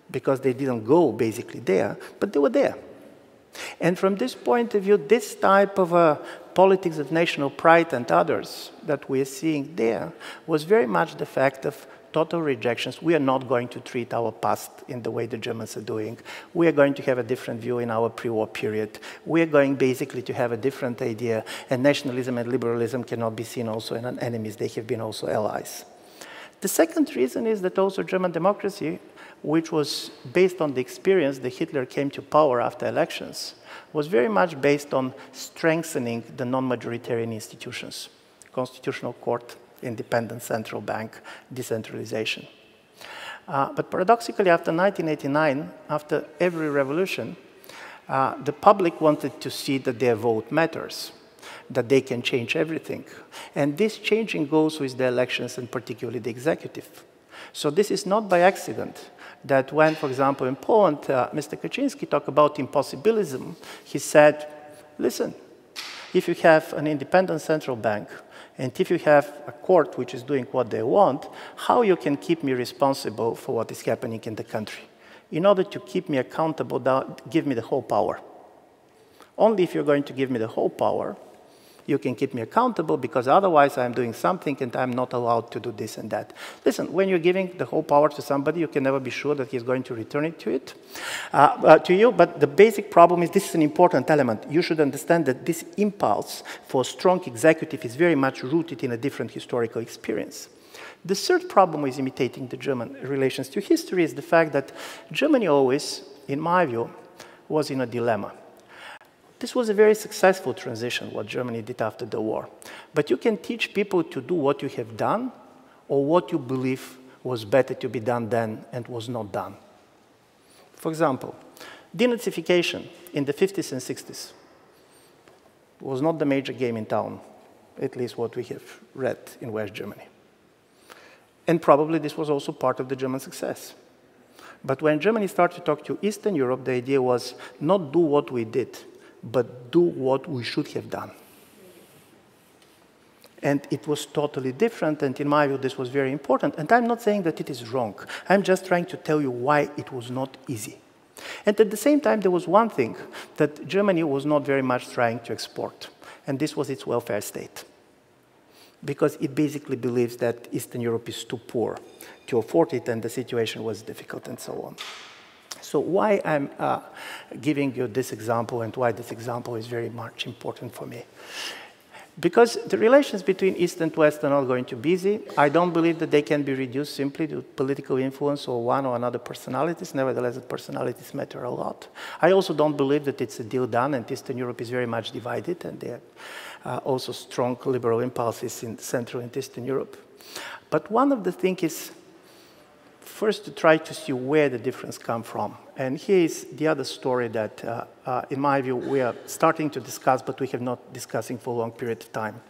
because they didn't go basically there, but they were there. And from this point of view, this type of politics of national pride and others that we are seeing there was very much the fact of total rejections. We are not going to treat our past in the way the Germans are doing. We are going to have a different view in our pre-war period. We are going basically to have a different idea, and nationalism and liberalism cannot be seen also as enemies. They have been also allies. The second reason is that also German democracy, which was based on the experience that Hitler came to power after elections, was very much based on strengthening the non-majoritarian institutions, constitutional court, independent central bank, decentralization. But paradoxically, after 1989, after every revolution, the public wanted to see that their vote matters, that they can change everything. And this changing goes with the elections, and particularly the executive. So this is not by accident that when, for example, in Poland, Mr. Kaczynski talked about impossibilism, he said, listen, if you have an independent central bank, and if you have a court which is doing what they want, how you can keep me responsible for what is happening in the country? In order to keep me accountable, give me the whole power. Only if you're going to give me the whole power, you can keep me accountable, because otherwise I'm doing something and I'm not allowed to do this and that. Listen, when you're giving the whole power to somebody, you can never be sure that he's going to return it to you. But the basic problem is, this is an important element. You should understand that this impulse for a strong executive is very much rooted in a different historical experience. The third problem with imitating the German relations to history is the fact that Germany always, in my view, was in a dilemma. This was a very successful transition, what Germany did after the war. But you can teach people to do what you have done, or what you believe was better to be done then and was not done. For example, denazification in the 50s and 60s was not the major game in town, at least what we have read in West Germany. And probably this was also part of the German success. But when Germany started to talk to Eastern Europe, the idea was not do what we did, but do what we should have done. And it was totally different, and in my view, this was very important. And I'm not saying that it is wrong. I'm just trying to tell you why it was not easy. And at the same time, there was one thing that Germany was not very much trying to export, and this was its welfare state. Because it basically believes that Eastern Europe is too poor to afford it, and the situation was difficult, and so on. So why I'm giving you this example, and why this example is very much important for me? Because the relations between East and West are not going to be easy. I don't believe that they can be reduced simply to political influence or one or another personalities. Nevertheless, the personalities matter a lot. I also don't believe that it's a deal done, and Eastern Europe is very much divided, and there are also strong liberal impulses in Central and Eastern Europe. But one of the things is, first to try to see where the difference comes from. And here is the other story that, in my view, we are starting to discuss, but we have not discussing for a long period of time.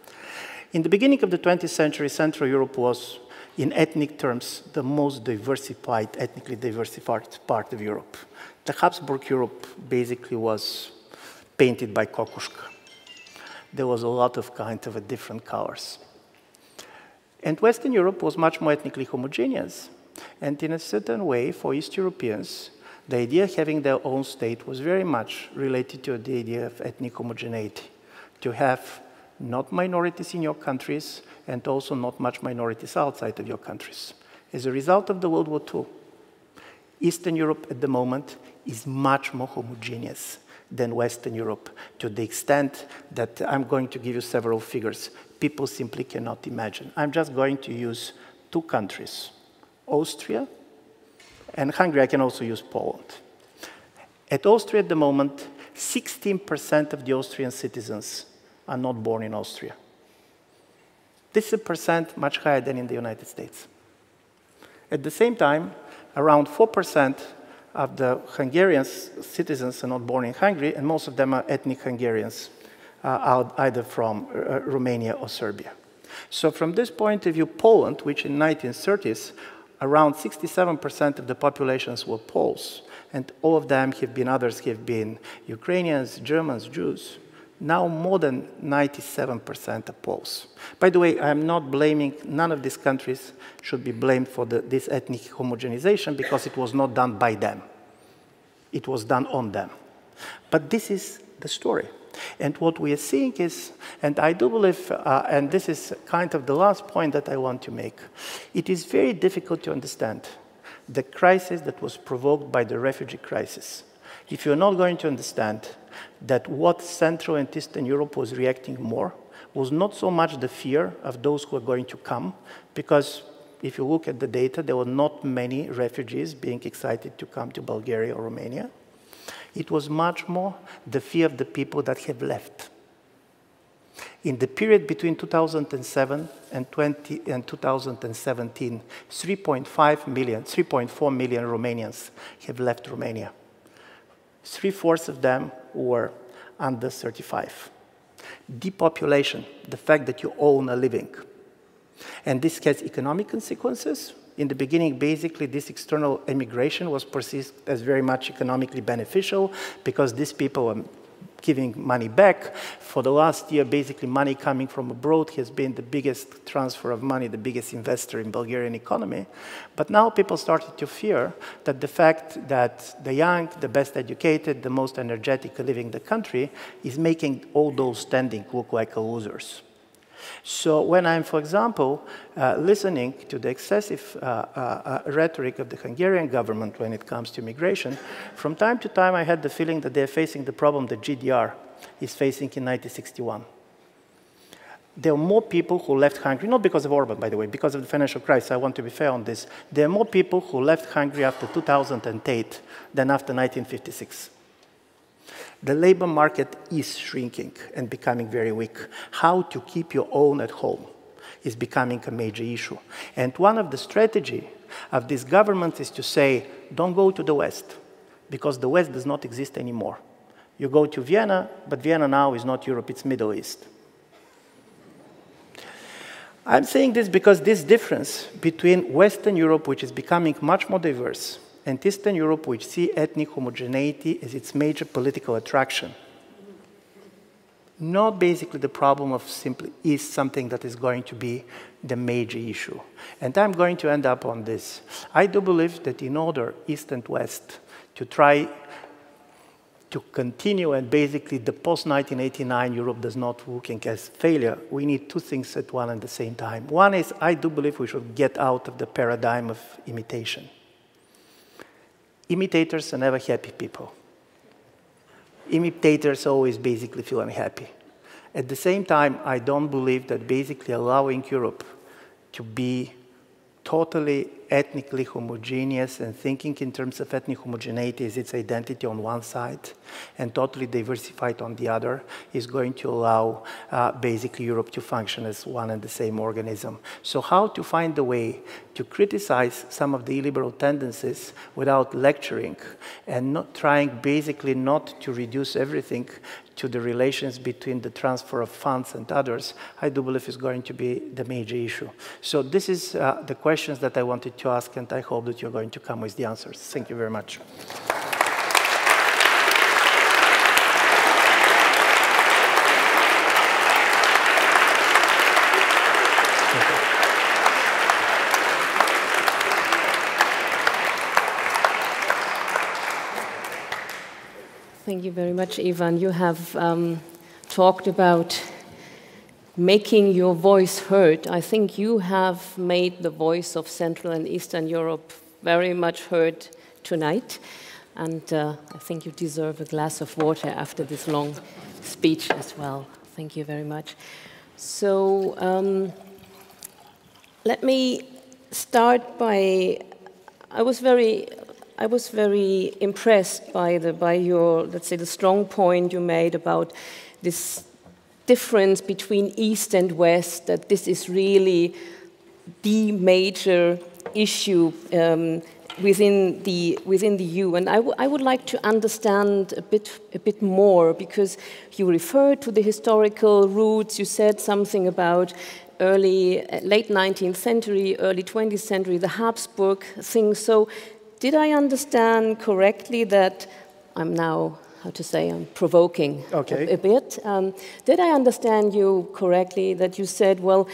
In the beginning of the 20th century, Central Europe was, in ethnic terms, the most diversified, ethnically diversified part of Europe. The Habsburg Europe basically was painted by Kokushka. There was a lot of kind of different colors. And Western Europe was much more ethnically homogeneous. And in a certain way, for East Europeans, the idea of having their own state was very much related to the idea of ethnic homogeneity, to have not minorities in your countries and also not much minorities outside of your countries. As a result of the World War II, Eastern Europe at the moment is much more homogeneous than Western Europe, to the extent that I'm going to give you several figures people simply cannot imagine. I'm just going to use two countries, Austria and Hungary. I can also use Poland. At Austria at the moment, 16% of the Austrian citizens are not born in Austria. This is a percent much higher than in the United States. At the same time, around 4% of the Hungarian citizens are not born in Hungary, and most of them are ethnic Hungarians, either from Romania or Serbia. So from this point of view, Poland, which in 1930s, around 67% of the populations were Poles, and all of them have been, others have been Ukrainians, Germans, Jews. Now more than 97% are Poles. By the way, I'm not blaming, none of these countries should be blamed for this ethnic homogenization because it was not done by them. It was done on them. But this is the story. And what we are seeing is, and I do believe, and this is kind of the last point that I want to make, it is very difficult to understand the crisis that was provoked by the refugee crisis if you're not going to understand that what Central and Eastern Europe was reacting more was not so much the fear of those who are going to come, because if you look at the data, there were not many refugees being excited to come to Bulgaria or Romania. It was much more the fear of the people that have left. In the period between 2007 and 2017, 3.4 million Romanians have left Romania. 3/4 of them were under 35. Depopulation, the fact that you own a living. And this has economic consequences. In the beginning, basically, this external immigration was perceived as very much economically beneficial because these people are giving money back. For the last year, basically, money coming from abroad has been the biggest transfer of money, the biggest investor in Bulgarian economy. But now people started to fear that the fact that the young, the best educated, the most energetic living in the country is making all those standing look like losers. So when I'm, for example, listening to the excessive rhetoric of the Hungarian government when it comes to immigration, from time to time I had the feeling that they're facing the problem that GDR is facing in 1961. There are more people who left Hungary, not because of Orban, by the way, because of the financial crisis. I want to be fair on this. There are more people who left Hungary after 2008 than after 1956. The labor market is shrinking and becoming very weak. How to keep your own at home is becoming a major issue. And one of the strategies of this government is to say, don't go to the West, because the West does not exist anymore. You go to Vienna, but Vienna now is not Europe, it's Middle East. I'm saying this because this difference between Western Europe, which is becoming much more diverse, and Eastern Europe, which see ethnic homogeneity as its major political attraction, not basically the problem of simply is something that is going to be the major issue. And I'm going to end up on this. I do believe that in order, East and West, to try to continue and basically the post-1989 Europe does not looking as failure, we need two things at one and the same time. One is, I do believe we should get out of the paradigm of imitation. Imitators are never happy people. Imitators always basically feel unhappy. At the same time, I don't believe that basically allowing Europe to be totally ethnically homogeneous and thinking in terms of ethnic homogeneity as its identity on one side and totally diversified on the other is going to allow basically Europe to function as one and the same organism. So how to find a way to criticize some of the illiberal tendencies without lecturing and not trying basically not to reduce everything to the relations between the transfer of funds and others, I do believe is going to be the major issue. So this is the questions that I wanted to ask, and I hope that you're going to come with the answers. Thank you very much. Thank you very much, Ivan. You have talked about making your voice heard. I think you have made the voice of Central and Eastern Europe very much heard tonight. And I think you deserve a glass of water after this long speech as well. Thank you very much. So let me start by, I was very impressed by your, let's say, the strong point you made about this difference between East and West, that this is really the major issue within the EU. And I would like to understand a bit more, because you referred to the historical roots. You said something about late 19th century, early 20th century, the Habsburg thing. So did I understand correctly that I'm now, how to say, I'm provoking a bit. Did I understand you correctly that you said, well,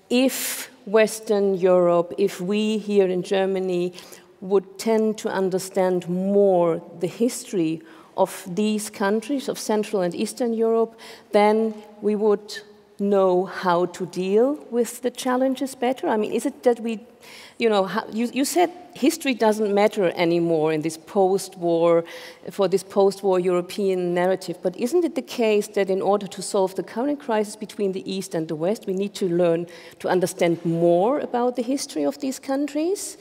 if Western Europe, if we here in Germany would tend to understand more the history of these countries, of Central and Eastern Europe, then we would know how to deal with the challenges better? I mean, is it that we, you said history doesn't matter anymore in this post-war, for this post-war European narrative, but isn't it the case that in order to solve the current crisis between the East and the West, we need to learn to understand more about the history of these countries?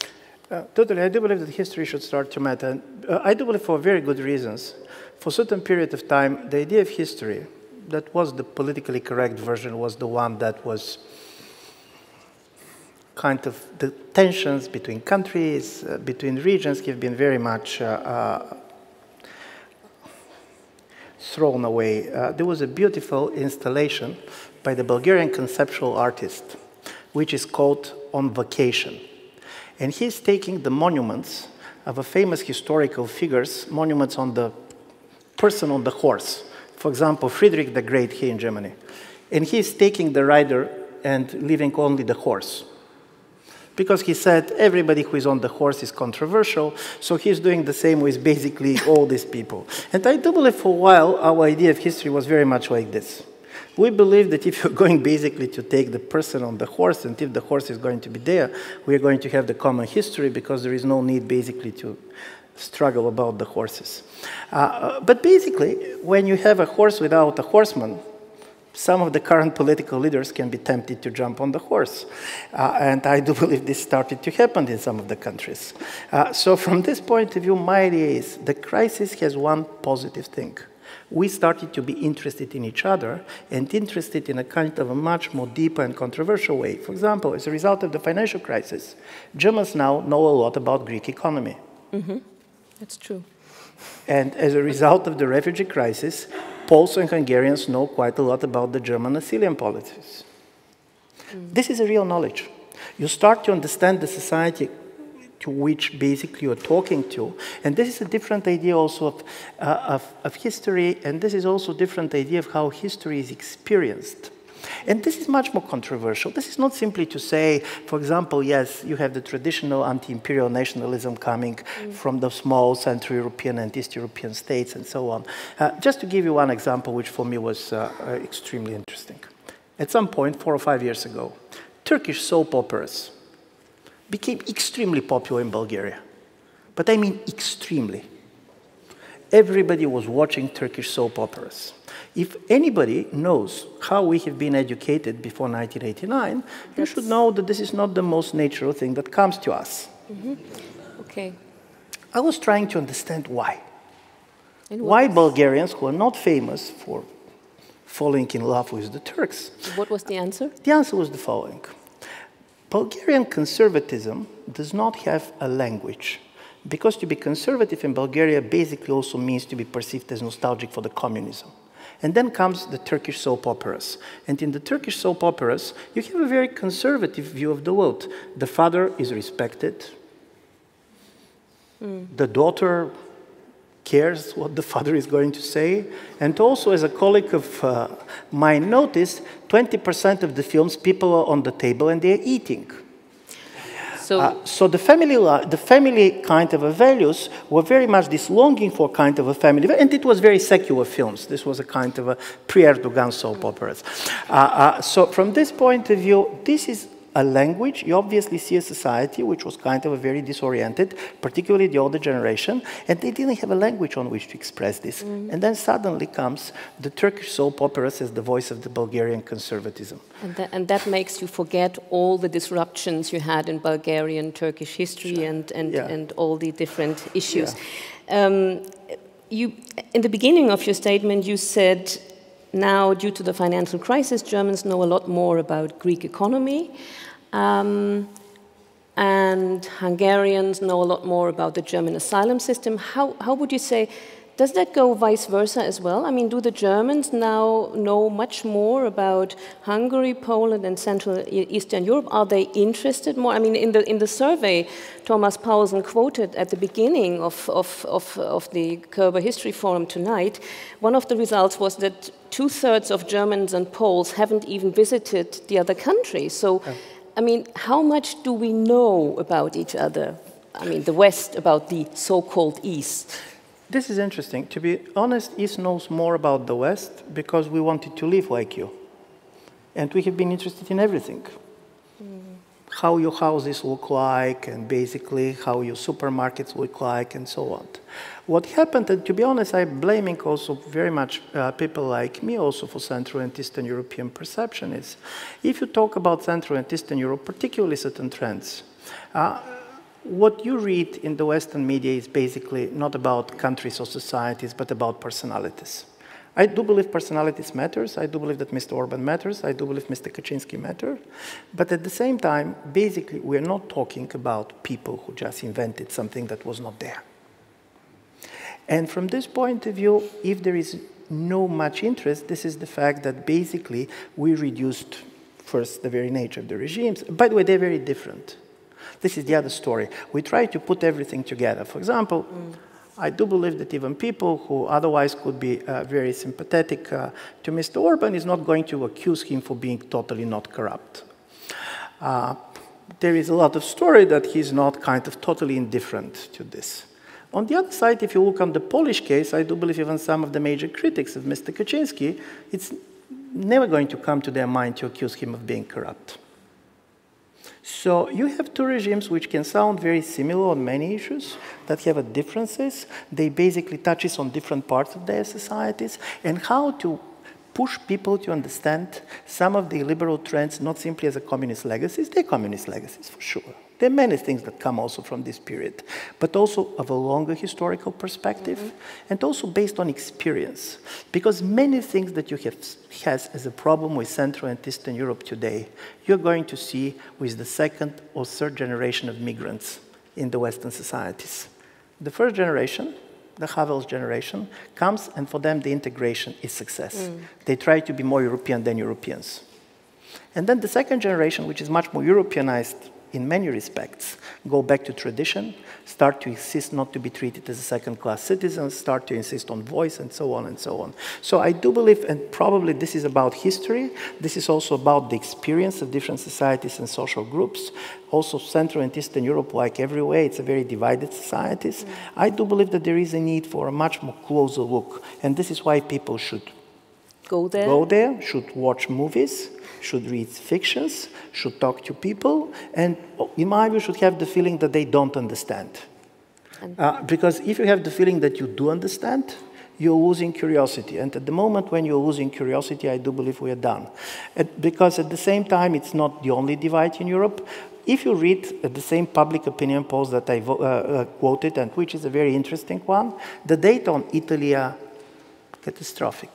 Totally. I do believe that history should start to matter. I do believe for very good reasons. For a certain period of time, the idea of history, that was the politically correct version, was the one that was kind of the tensions between countries, between regions have been very much thrown away. There was a beautiful installation by the Bulgarian conceptual artist, which is called On Vacation. And he's taking the monuments of a famous historical figures, monuments on the person on the horse. For example, Friedrich the Great here in Germany. And he's taking the rider and leaving only the horse. Because he said everybody who is on the horse is controversial, so he's doing the same with basically all these people. And I do believe for a while our idea of history was very much like this. We believe that if you're going basically to take the person on the horse, and if the horse is going to be there, we're going to have the common history, because there is no need basically to struggle about the horses. But basically, when you have a horse without a horseman, some of the current political leaders can be tempted to jump on the horse. And I do believe this started to happen in some of the countries. So from this point of view, my idea is the crisis has one positive thing. We started to be interested in each other and interested in a kind of a much more deeper and controversial way. For example, as a result of the financial crisis, Germans now know a lot about Greek economy. Mm-hmm. That's true. And as a result of the refugee crisis, Poles and Hungarians know quite a lot about the German asylum policies. This is a real knowledge. You start to understand the society to which basically you're talking to. And this is a different idea also of history, and this is also a different idea of how history is experienced. And this is much more controversial. This is not simply to say, for example, yes, you have the traditional anti-imperial nationalism coming from the small Central European and East European states and so on. Just to give you one example, which for me was extremely interesting. At some point, 4 or 5 years ago, Turkish soap operas became extremely popular in Bulgaria. But I mean extremely. Everybody was watching Turkish soap operas. If anybody knows how we have been educated before 1989, you should know that this is not the most natural thing that comes to us. Okay. I was trying to understand why. And Why Bulgarians, who are not famous for falling in love with the Turks. What was the answer? The answer was the following. Bulgarian conservatism does not have a language, because to be conservative in Bulgaria basically also means to be perceived as nostalgic for the communism. And then comes the Turkish soap operas. And in the Turkish soap operas, you have a very conservative view of the world. The father is respected. The daughter cares what the father is going to say. And also, as a colleague of mine noticed, 20% of the films, people are on the table and they're eating. So the family kind of values were very much this longing for kind of a family, and it was very secular films. This was a kind of a pre-Erdogan soap operas. So from this point of view, this is a language. You obviously see a society which was kind of a very disoriented, particularly the older generation, and they didn't have a language on which to express this. And then suddenly comes the Turkish soap operas as the voice of the Bulgarian conservatism. And that makes you forget all the disruptions you had in Bulgarian, Turkish history and all the different issues. In the beginning of your statement, you said, now, due to the financial crisis, Germans know a lot more about Greek economy, and Hungarians know a lot more about the German asylum system. How would you say, does that go vice versa as well? I mean, do the Germans now know much more about Hungary, Poland, and Central Eastern Europe? Are they interested more? I mean, in the survey Thomas Paulsen quoted at the beginning of the Kerber History Forum tonight, one of the results was that 2/3 of Germans and Poles haven't even visited the other countries. So, I mean, how much do we know about each other? I mean, the West about the so-called East. This is interesting. To be honest, East knows more about the West because we wanted to live like you. And we have been interested in everything. How your houses look like, and basically how your supermarkets look like, and so on. What happened, and to be honest, I'm blaming also very much people like me also for Central and Eastern European perception is, if you talk about Central and Eastern Europe, particularly certain trends, what you read in the Western media is basically not about countries or societies, but about personalities. I do believe personalities matters. I do believe that Mr. Orban matters. I do believe Mr. Kaczynski matters. But at the same time, basically, we're not talking about people who just invented something that was not there. And from this point of view, if there is no much interest, this is the fact that basically we reduced first the very nature of the regimes. By the way, they're very different. This is the other story. We try to put everything together. For example, I do believe that even people who otherwise could be very sympathetic to Mr. Orban is not going to accuse him for being totally not corrupt. There is a lot of story that he's not kind of totally indifferent to this. On the other side, if you look on the Polish case, I do believe even some of the major critics of Mr. Kaczynski, it's never going to come to their mind to accuse him of being corrupt. So you have two regimes which can sound very similar on many issues, that have differences. They basically touches on different parts of their societies, and how to push people to understand some of the liberal trends not simply as a communist legacies, they're communist legacies for sure. There are many things that come also from this period, but also of a longer historical perspective, and also based on experience. Because many things that you have as a problem with Central and Eastern Europe today, you're going to see with the second or third generation of migrants in the Western societies. The first generation, the Havel's generation, comes, and for them the integration is success. They try to be more European than Europeans. And then the second generation, which is much more Europeanized in many respects, go back to tradition, start to insist not to be treated as a second-class citizens, start to insist on voice, and so on and so on. So I do believe, and probably this is about history, this is also about the experience of different societies and social groups. Also Central and Eastern Europe, like everywhere, it's a very divided societies. I do believe that there is a need for a much more closer look, and this is why people should go there, should watch movies, should read fictions, should talk to people, and in my view should have the feeling that they don't understand. Because if you have the feeling that you do understand, you're losing curiosity. And at the moment when you're losing curiosity, I do believe we are done. Because at the same time, it's not the only divide in Europe. If you read the same public opinion polls that I quoted, and which is a very interesting one, the data on Italy are catastrophic.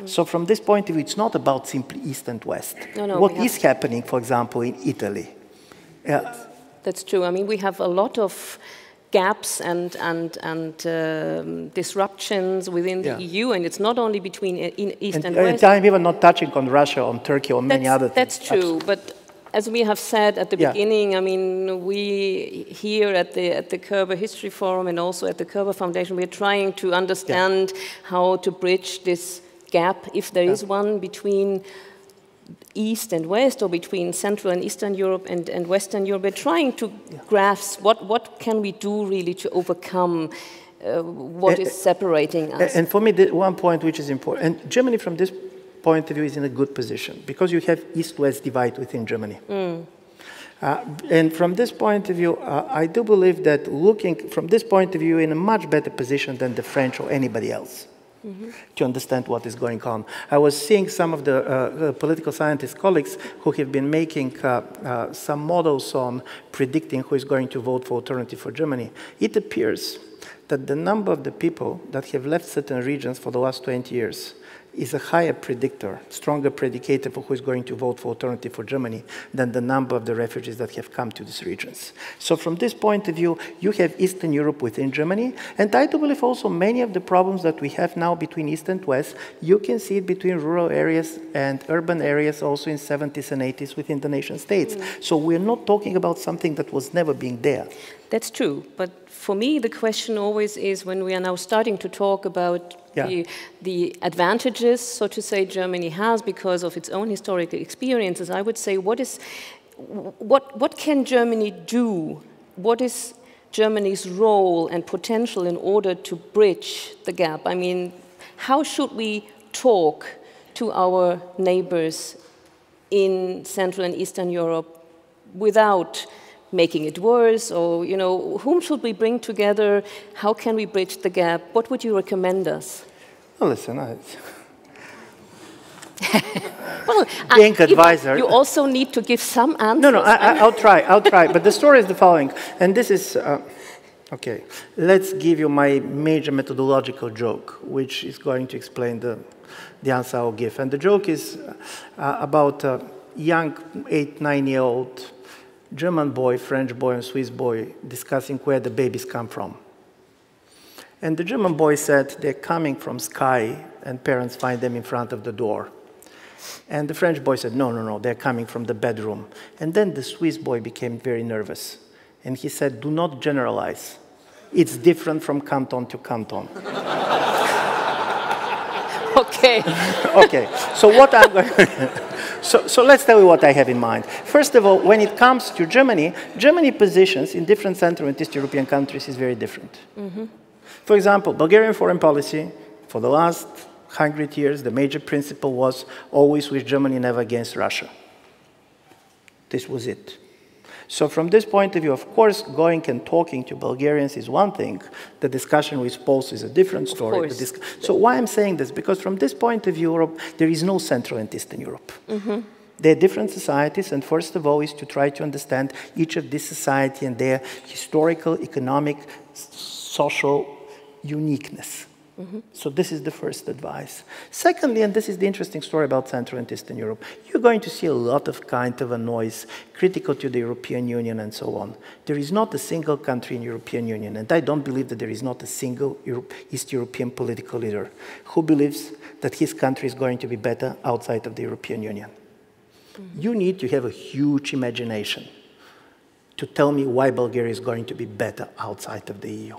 So from this point of view, it's not about simply East and West. What is happening, for example, in Italy? That's true. I mean, we have a lot of gaps and disruptions within the EU, and it's not only between East and West. I'm even not touching on Russia, on Turkey, on many other things. That's true, but as we have said at the beginning, I mean, we here at the Kerber History Forum and also at the Kerber Foundation, we're trying to understand how to bridge this gap, if there is one, between East and West, or between Central and Eastern Europe and Western Europe. We're trying to grasp what can we do really to overcome what is separating us. And for me, one point which is important, and Germany from this point of view is in a good position, because you have East-West divide within Germany. And from this point of view, I do believe that looking from this point of view in a much better position than the French or anybody else. To understand what is going on. I was seeing some of the political scientist colleagues who have been making some models on predicting who is going to vote for alternative for Germany. It appears that the number of the people that have left certain regions for the last 20 years is a higher predictor, stronger predicator for who is going to vote for alternative for Germany than the number of the refugees that have come to these regions. So from this point of view, you have Eastern Europe within Germany, and I do believe also many of the problems that we have now between East and West, you can see it between rural areas and urban areas also in 70s and 80s within the nation states. So we're not talking about something that was never being there. That's true, but for me the question always is, when we are now starting to talk about the advantages, so to say, Germany has because of its own historical experiences, I would say, what can Germany do? What is Germany's role and potential in order to bridge the gap? I mean, how should we talk to our neighbors in Central and Eastern Europe without making it worse? Or, you know, whom should we bring together? How can we bridge the gap? What would you recommend us? Well, listen, well, being advisor, you also need to give some answers. No, I'll try. But the story is the following, and this is okay. Let's give you my major methodological joke, which is going to explain the answer I'll give. And the joke is about a young 8-9-year-old German boy, French boy, and Swiss boy discussing where the babies come from. And the German boy said, they're coming from Skye, and parents find them in front of the door. And the French boy said, no, they're coming from the bedroom. And then the Swiss boy became very nervous. And he said, do not generalize. It's different from canton to canton. Okay. Okay, so what I'm going So let's tell you what I have in mind. First of all, when it comes to Germany, Germany positions in different Central and East European countries is very different. For example, Bulgarian foreign policy, for the last 100 years, the major principle was always with Germany, never against Russia. This was it. So from this point of view, of course, going and talking to Bulgarians is one thing. The discussion with Poles is a different story. So why I'm saying this? Because from this point of view, Europe, there is no Central and Eastern Europe. They're different societies, and first of all is to try to understand each of these society and their historical, economic, social uniqueness. So this is the first advice. Secondly, and this is the interesting story about Central and Eastern Europe, you're going to see a lot of kind of a noise critical to the European Union and so on. There is not a single country in the European Union, and I don't believe that there is not a single East European political leader who believes that his country is going to be better outside of the European Union. You need to have a huge imagination to tell me why Bulgaria is going to be better outside of the EU.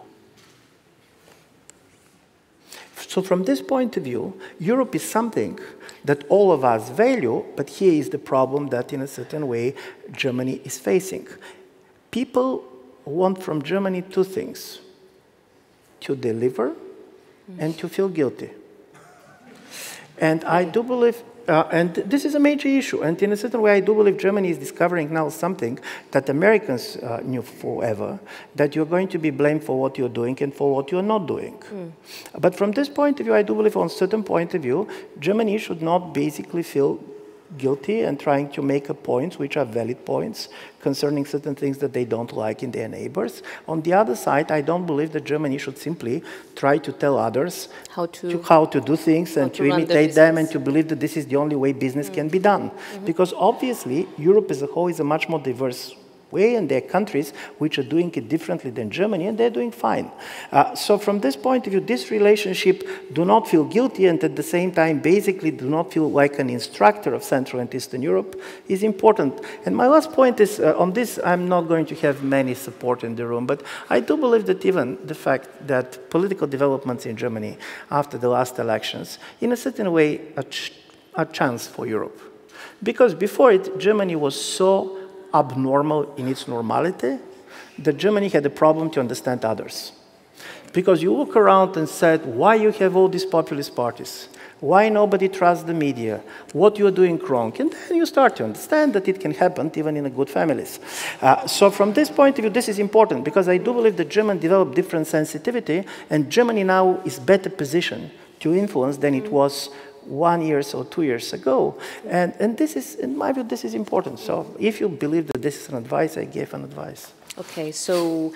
So from this point of view, Europe is something that all of us value, but here is the problem that in a certain way Germany is facing. People want from Germany two things: to deliver and to feel guilty. And I do believe And this is a major issue. And in a certain way, I do believe Germany is discovering now something that Americans knew forever, that you're going to be blamed for what you're doing and for what you're not doing. But from this point of view, I do believe on a certain point of view, Germany should not basically feel guilty and trying to make points which are valid points concerning certain things that they don't like in their neighbors. On the other side, I don't believe that Germany should simply try to tell others how to do things and to imitate them and to believe that this is the only way business can be done. Because obviously, Europe as a whole is a much more diverse way, and there are countries which are doing it differently than Germany, and they're doing fine. So from this point of view, this relationship do not feel guilty, and at the same time, basically do not feel like an instructor of Central and Eastern Europe is important. And my last point is, on this, I'm not going to have many support in the room, but I do believe that even the fact that political developments in Germany after the last elections, in a certain way, a chance for Europe. Because before it, Germany was so abnormal in its normality, that Germany had a problem to understand others. Because you look around and said, why you have all these populist parties? Why nobody trusts the media? What you're doing wrong? And then you start to understand that it can happen even in good families. So from this point of view, this is important, because I do believe that Germany developed different sensitivity, and Germany now is better positioned to influence than it was 1 year or 2 years ago. And this is, in my view, this is important. So if you believe that this is an advice, I gave an advice. Okay, so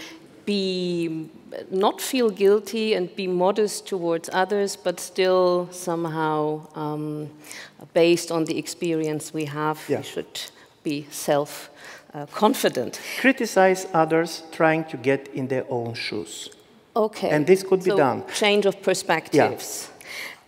not feel guilty and be modest towards others, but still somehow, based on the experience we have, we should be self-confident. Criticize others trying to get in their own shoes. Okay. And this could be done. Change of perspectives.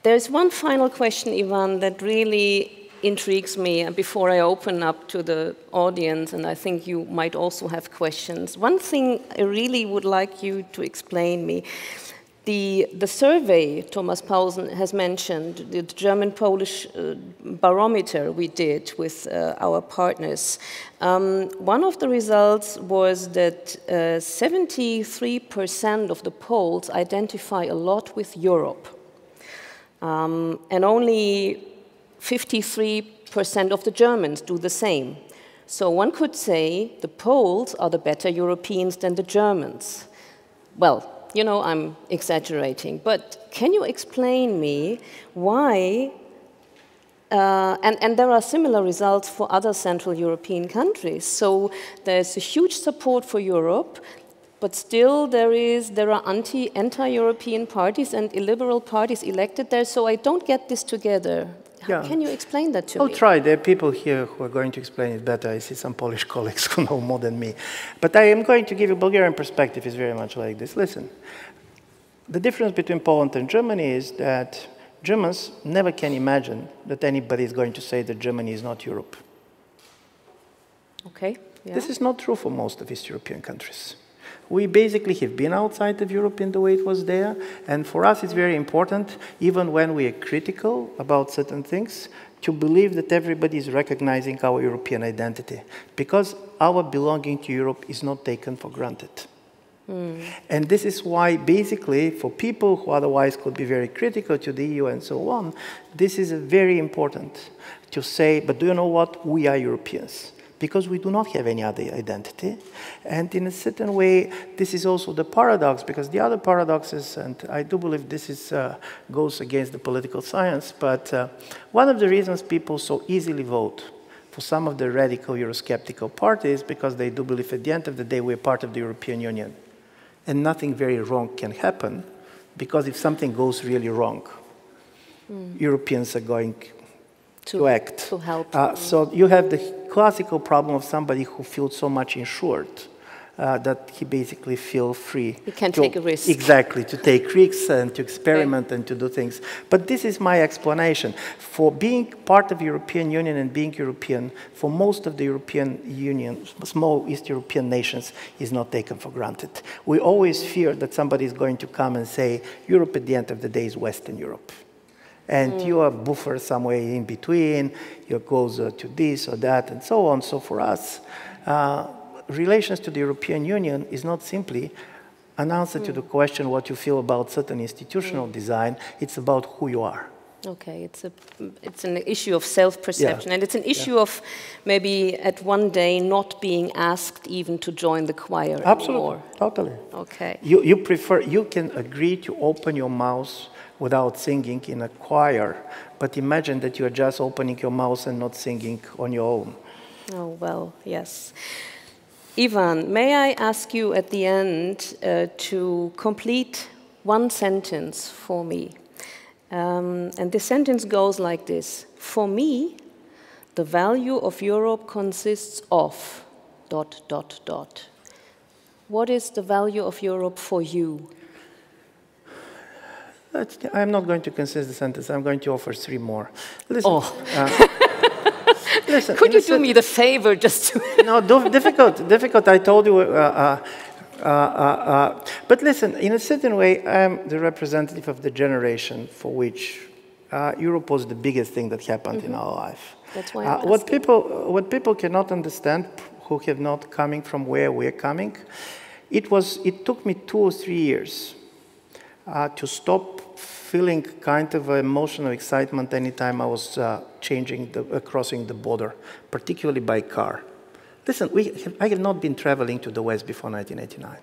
There's one final question, Ivan, that really intrigues me before I open up to the audience, and I think you might also have questions. One thing I really would like you to explain me. The survey Thomas Paulsen has mentioned, the German-Polish barometer we did with our partners, one of the results was that 73% of the Poles identify a lot with Europe. And only 53% of the Germans do the same. So one could say the Poles are the better Europeans than the Germans. Well, you know, I'm exaggerating, but can you explain me why, and there are similar results for other Central European countries. So there's a huge support for Europe, but still there are anti-European parties and illiberal parties elected there, so I don't get this together. Can you explain that to me? I'll try. There are people here who are going to explain it better. I see some Polish colleagues who know more than me. But I am going to give you Bulgarian perspective is very much like this. Listen, the difference between Poland and Germany is that Germans never can imagine that anybody is going to say that Germany is not Europe. Okay. Yeah. This is not true for most of East European countries. We basically have been outside of Europe in the way it was there, and for us it's very important, even when we are critical about certain things, to believe that everybody is recognizing our European identity, because our belonging to Europe is not taken for granted. And this is why, basically, for people who otherwise could be very critical to the EU and so on, this is very important to say, but do you know what? We are Europeans. Because we do not have any other identity. And in a certain way, this is also the paradox, because the other paradox is, and I do believe this is, goes against the political science, but one of the reasons people so easily vote for some of the radical Eurosceptical parties, because they do believe at the end of the day we're part of the European Union. And nothing very wrong can happen, because if something goes really wrong, Europeans are going to act. To help. So you have the classical problem of somebody who feels so much insured that he basically feels free. He can take a risk. Exactly, to take risks and to experiment and to do things. But this is my explanation. For being part of the European Union and being European, for most of the European Union, small East European nations, is not taken for granted. We always fear that somebody is going to come and say, Europe at the end of the day is Western Europe. And you are buffer somewhere in between, you're closer to this or that, and so on. So for us, relations to the European Union is not simply an answer to the question what you feel about certain institutional design, it's about who you are. Okay, it's an issue of self-perception, and it's an issue of maybe at one day not being asked even to join the choir Absolutely, anymore. totally. Okay. You can agree to open your mouth without singing in a choir, but imagine that you are just opening your mouth and not singing on your own. Oh, well, yes. Ivan, may I ask you at the end to complete one sentence for me? And this sentence goes like this. For me, the value of Europe consists of ... What is the value of Europe for you? I'm not going to consist the sentence. I'm going to offer 3 more. Listen, listen, could you do me the favor just to... No, difficult. I told you. But listen, in a certain way, I'm the representative of the generation for which Europe was the biggest thing that happened in our life. That's why I'm what people cannot understand, who have not coming from where we're coming, it took me 2 or 3 years to stop feeling kind of emotional excitement anytime I was crossing the border, particularly by car. Listen, I have not been traveling to the West before 1989.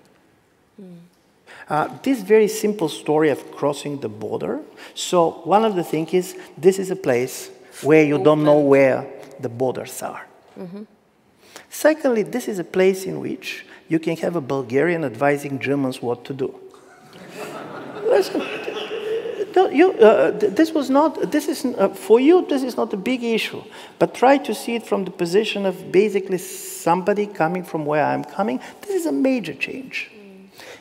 This very simple story of crossing the border. So one of the things is, this is a place where you don't know where the borders are. Secondly, this is a place in which you can have a Bulgarian advising Germans what to do. Listen, for you, this is not a big issue, but try to see it from the position of basically somebody coming from where I'm coming. This is a major change.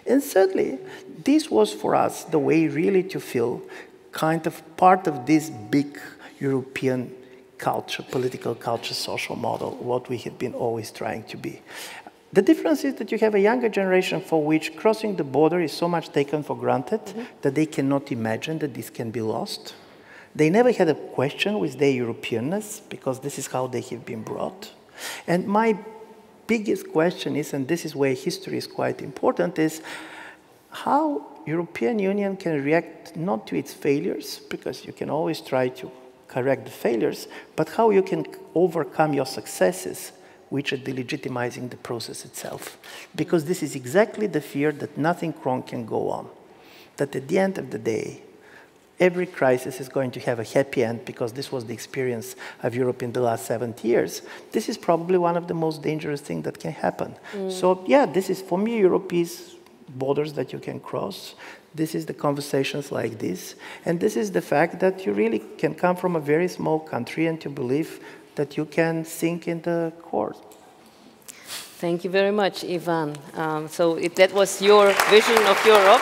And thirdly, this was for us the way really to feel kind of part of this big European culture, political culture, social model, what we have been always trying to be. The difference is that you have a younger generation for which crossing the border is so much taken for granted that they cannot imagine that this can be lost. They never had a question with their Europeanness because this is how they have been brought. And my biggest question is, and this is where history is quite important, is how European Union can react not to its failures, because you can always try to correct the failures, but how you can overcome your successes, which are delegitimizing the process itself. Because this is exactly the fear that nothing wrong can go on. That at the end of the day, every crisis is going to have a happy end, because this was the experience of Europe in the last 70 years. This is probably one of the most dangerous things that can happen. So yeah, this is, for me, Europe is borders that you can cross. This is the conversations like this. And this is the fact that you really can come from a very small country and to believe that you can sing in the chord. Thank you very much, Ivan. That was your vision of Europe.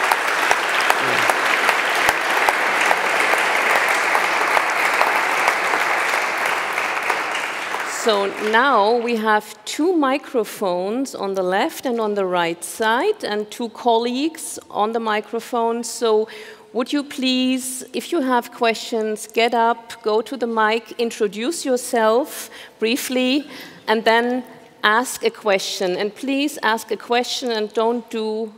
So now we have 2 microphones on the left and on the right side, and 2 colleagues on the microphone. So would you please, if you have questions, get up, go to the mic, introduce yourself briefly, and then ask a question. And please ask a question and don't do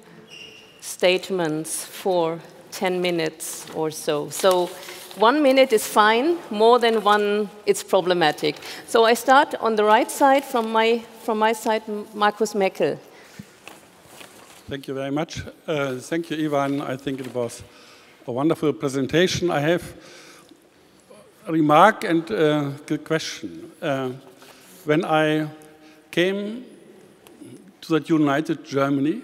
statements for 10 minutes or so. So 1 minute is fine, more than 1, it's problematic. So I start on the right side, from my side, Markus Meckel. Thank you very much. Thank you, Ivan. I think it was a wonderful presentation. I have a remark and a good question. When I came to that united Germany,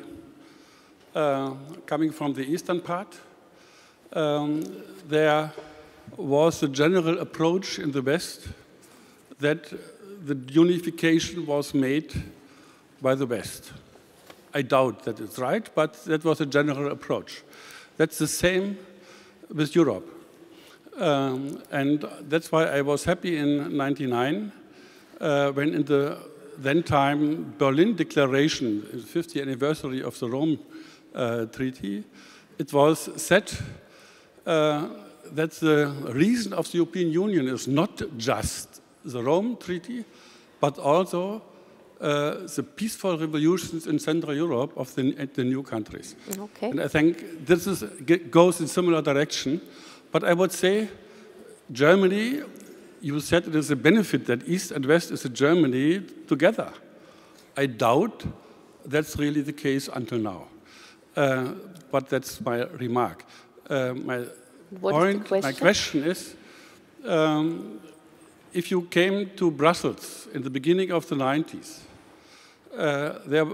coming from the eastern part, there was a general approach in the West that the unification was made by the West. I doubt that it's right, but that was a general approach. That's the same with Europe. And that's why I was happy in '99 when in the then time Berlin Declaration, the 50th anniversary of the Rome Treaty, it was said that the reason of the European Union is not just the Rome Treaty, but also the peaceful revolutions in Central Europe of the new countries. Okay. And I think this goes in similar direction. But I would say Germany, you said it is a benefit that East and West is a Germany together. I doubt that's really the case until now. But that's my remark. My question is, if you came to Brussels in the beginning of the 90s, there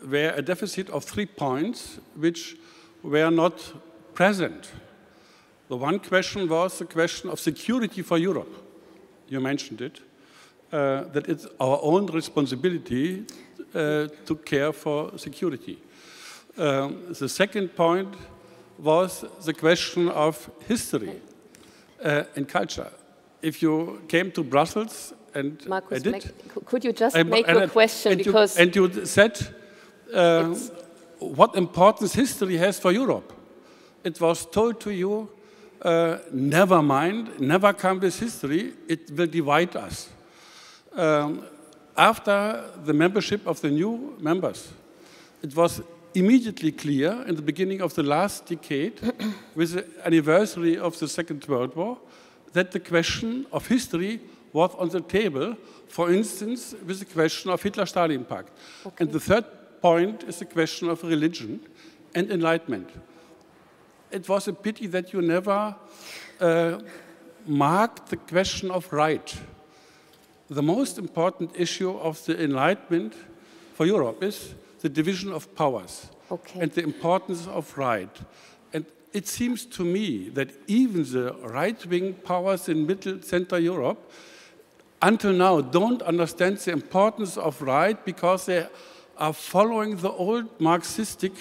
were a deficit of 3 points which were not present. The one question was the question of security for Europe. You mentioned it, that it's our own responsibility to care for security. The second point was the question of history and culture. If you came to Brussels and Markus, could you just make your question? And you said what importance history has for Europe. It was told to you, never mind, never come with history, it will divide us. After the membership of the new members, it was immediately clear in the beginning of the last decade, with the anniversary of the Second World War, that the question of history was on the table, for instance, with the question of Hitler-Stalin Pact. Okay. And the third point is the question of religion and enlightenment. It was a pity that you never marked the question of right. The most important issue of the Enlightenment for Europe is the division of powers and the importance of right. And it seems to me that even the right-wing powers in Middle Central Europe until now don't understand the importance of right because they are following the old Marxistic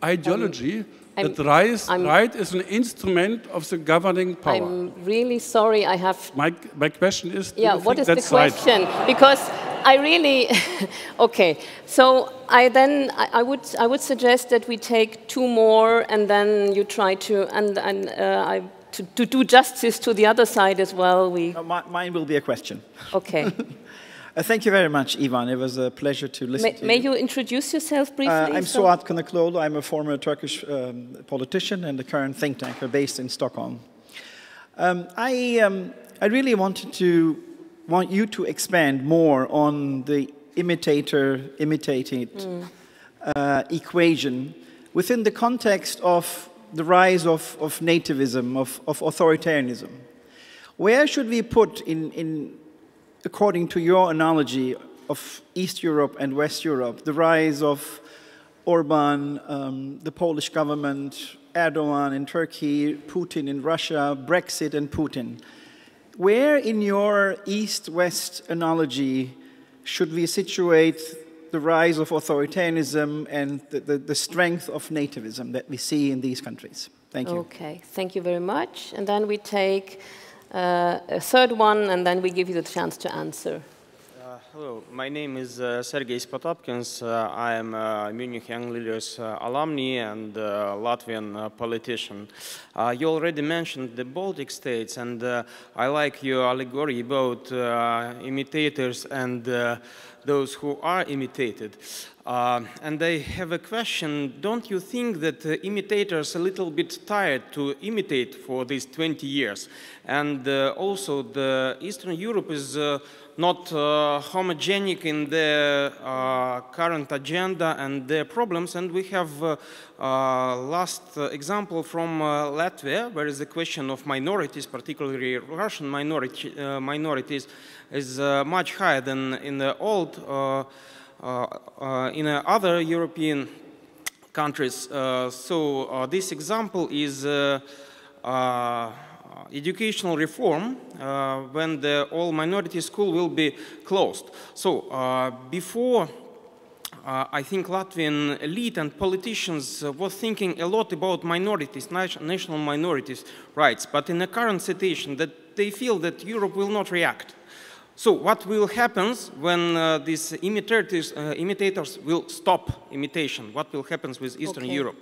ideology that right is an instrument of the governing power. I'm really sorry, I have... My question is, what is the question? Right? Because I really... Okay, so I would suggest that we take 2 more and then you try to... To do justice to the other side as well, mine will be a question. Okay. Thank you very much, Ivan. It was a pleasure to listen to you. May you introduce yourself briefly? I'm Suat Kılıçdaroğlu. I'm a former Turkish politician and the current think tanker based in Stockholm. I really want you to expand more on the imitated equation within the context of the rise of nativism, of authoritarianism. Where should we put according to your analogy of East Europe and West Europe, the rise of Orban, the Polish government, Erdogan in Turkey, Putin in Russia, Brexit and Putin. Where in your East-West analogy should we situate the rise of authoritarianism and the strength of nativism that we see in these countries? Thank you. Okay, thank you very much. And then we take a third one, and then we give you the chance to answer. Hello, my name is Sergei Spotapkins. I am a Munich Young Leaders alumni and Latvian politician. You already mentioned the Baltic states, and I like your allegory about imitators and those who are imitated. And I have a question. Don't you think that imitators are a little bit tired to imitate for these 20 years? And also the Eastern Europe is not homogenic in their current agenda and their problems. And we have last example from Latvia, where is the question of minorities, particularly Russian minorities, is much higher than in the old in other European countries. So this example is educational reform when the all minority school will be closed. So before, I think Latvian elite and politicians were thinking a lot about minorities, national minorities' rights, but in the current situation that they feel that Europe will not react. So what will happen when these imitators will stop imitation? What will happen with Eastern Europe?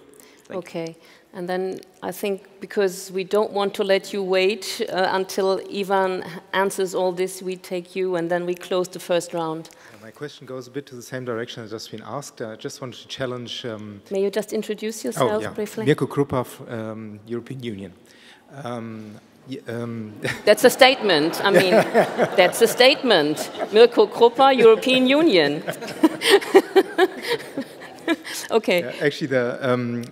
Okay, and then I think because we don't want to let you wait until Ivan answers all this, we take you and then we close the first round. My question goes a bit to the same direction as just been asked. I just wanted to challenge... May you just introduce yourself briefly? Mirko Krupa, European Union. That's a statement. I mean, that's a statement. Mirko Krupa, European Union. Okay. Actually,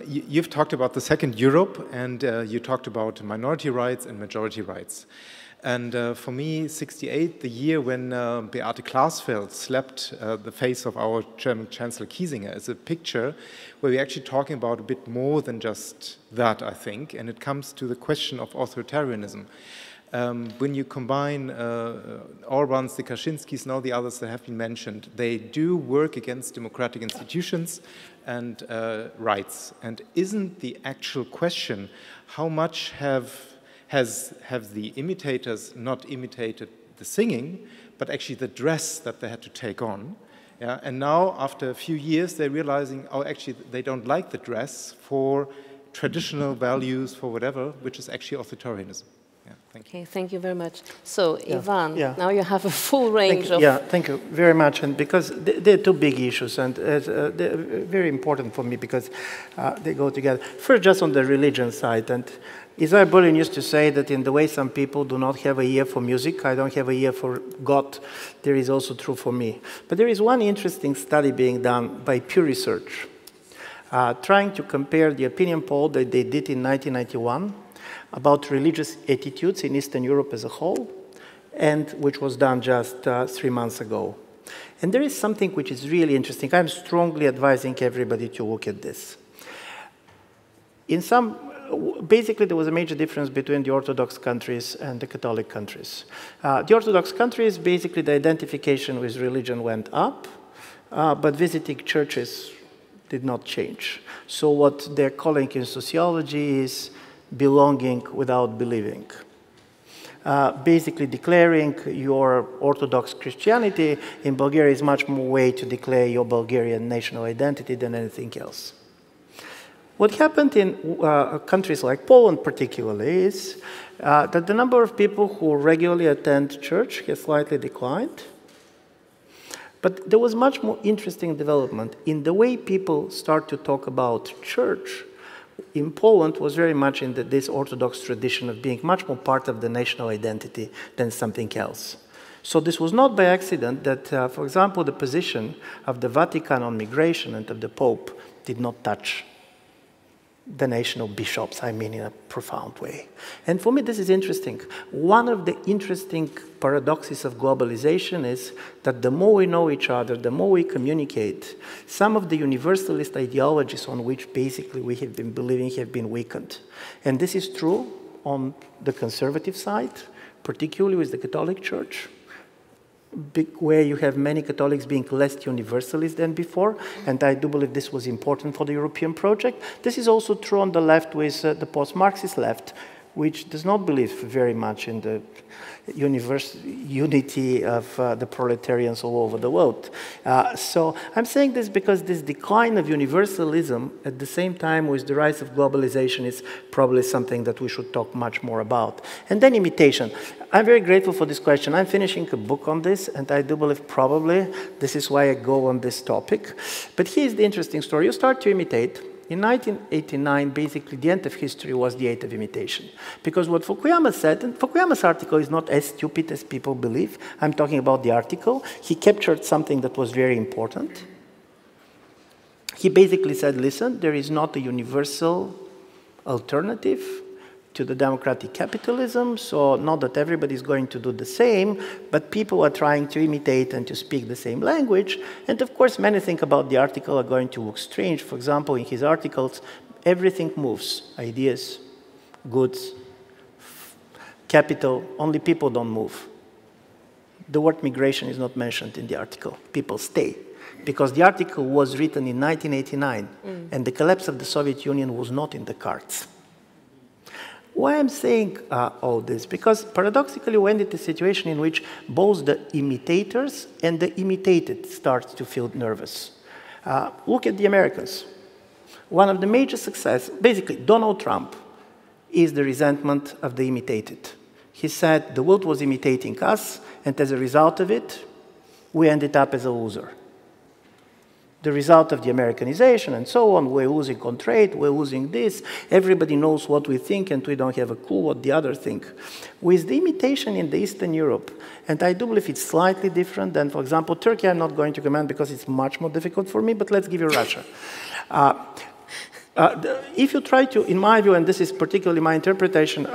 you've talked about the second Europe, and you talked about minority rights and majority rights. And for me, 68, the year when Beate Klaasfeld slapped the face of our German Chancellor Kiesinger, is a picture where we're actually talking about a bit more than just that, I think, and it comes to the question of authoritarianism. When you combine Orbán's, the Kaczynskis, and all the others that have been mentioned, they do work against democratic institutions and rights. And isn't the actual question how much have the imitators not imitated the singing, but actually the dress that they had to take on? Yeah? And now, after a few years, they're realizing, oh, actually, they don't like the dress for traditional values, for whatever, which is actually authoritarianism. Yeah, thank you. Okay, thank you very much. So, Ivan, now you have a full range of... Yeah, thank you very much. And because they're two big issues, and they're very important for me because they go together. First, just on the religion side, and Isaiah Berlin used to say that in the way some people do not have a ear for music, I don't have a ear for God, there is also true for me. But there is one interesting study being done by Pew Research, trying to compare the opinion poll that they did in 1991 about religious attitudes in Eastern Europe as a whole, and which was done just 3 months ago. And there is something which is really interesting. I'm strongly advising everybody to look at this. Basically, there was a major difference between the Orthodox countries and the Catholic countries. The Orthodox countries, basically the identification with religion went up, but visiting churches did not change. So what they're calling in sociology is belonging without believing. Basically declaring your Orthodox Christianity in Bulgaria is much more way to declare your Bulgarian national identity than anything else. What happened in countries like Poland particularly is that the number of people who regularly attend church has slightly declined. But there was much more interesting development in the way people start to talk about church. In Poland was very much in this Orthodox tradition of being much more part of the national identity than something else. So this was not by accident that, for example, the position of the Vatican on migration and of the Pope did not touch the national bishops, I mean, in a profound way. And for me, this is interesting. One of the interesting paradoxes of globalization is that the more we know each other, the more we communicate, some of the universalist ideologies on which basically we have been believing have been weakened. And this is true on the conservative side, particularly with the Catholic Church, where you have many Catholics being less universalist than before, and I do believe this was important for the European project. This is also true on the left with the post-Marxist left, which does not believe very much in the unity of the proletarians all over the world. So I'm saying this because this decline of universalism at the same time with the rise of globalization is probably something that we should talk much more about. And then imitation. I'm very grateful for this question. I'm finishing a book on this, and I do believe probably this is why I go on this topic. But here's the interesting story. You start to imitate. In 1989, basically, the end of history was the age of imitation. Because what Fukuyama said, and Fukuyama's article is not as stupid as people believe. I'm talking about the article. He captured something that was very important. He basically said, listen, there is not a universal alternative to the democratic capitalism, so not that everybody is going to do the same, but people are trying to imitate and to speak the same language. And of course, many things about the article are going to look strange. For example, in his articles, everything moves. Ideas, goods, capital, only people don't move. The word migration is not mentioned in the article. People stay. Because the article was written in 1989, and the collapse of the Soviet Union was not in the cards. Why I'm saying all this? Because paradoxically, we ended a situation in which both the imitators and the imitated start to feel nervous. Look at the Americans. One of the major successes, basically, Donald Trump is the resentment of the imitated. He said the world was imitating us, and as a result of it, we ended up as a loser. the result of the Americanization and so on. We're losing on trade, we're losing this. Everybody knows what we think and we don't have a clue what the others think. With the imitation in the Eastern Europe, and I do believe it's slightly different than, for example, Turkey. I'm not going to comment because it's much more difficult for me, but let's give you Russia. If you try to, in my view, and this is particularly my interpretation,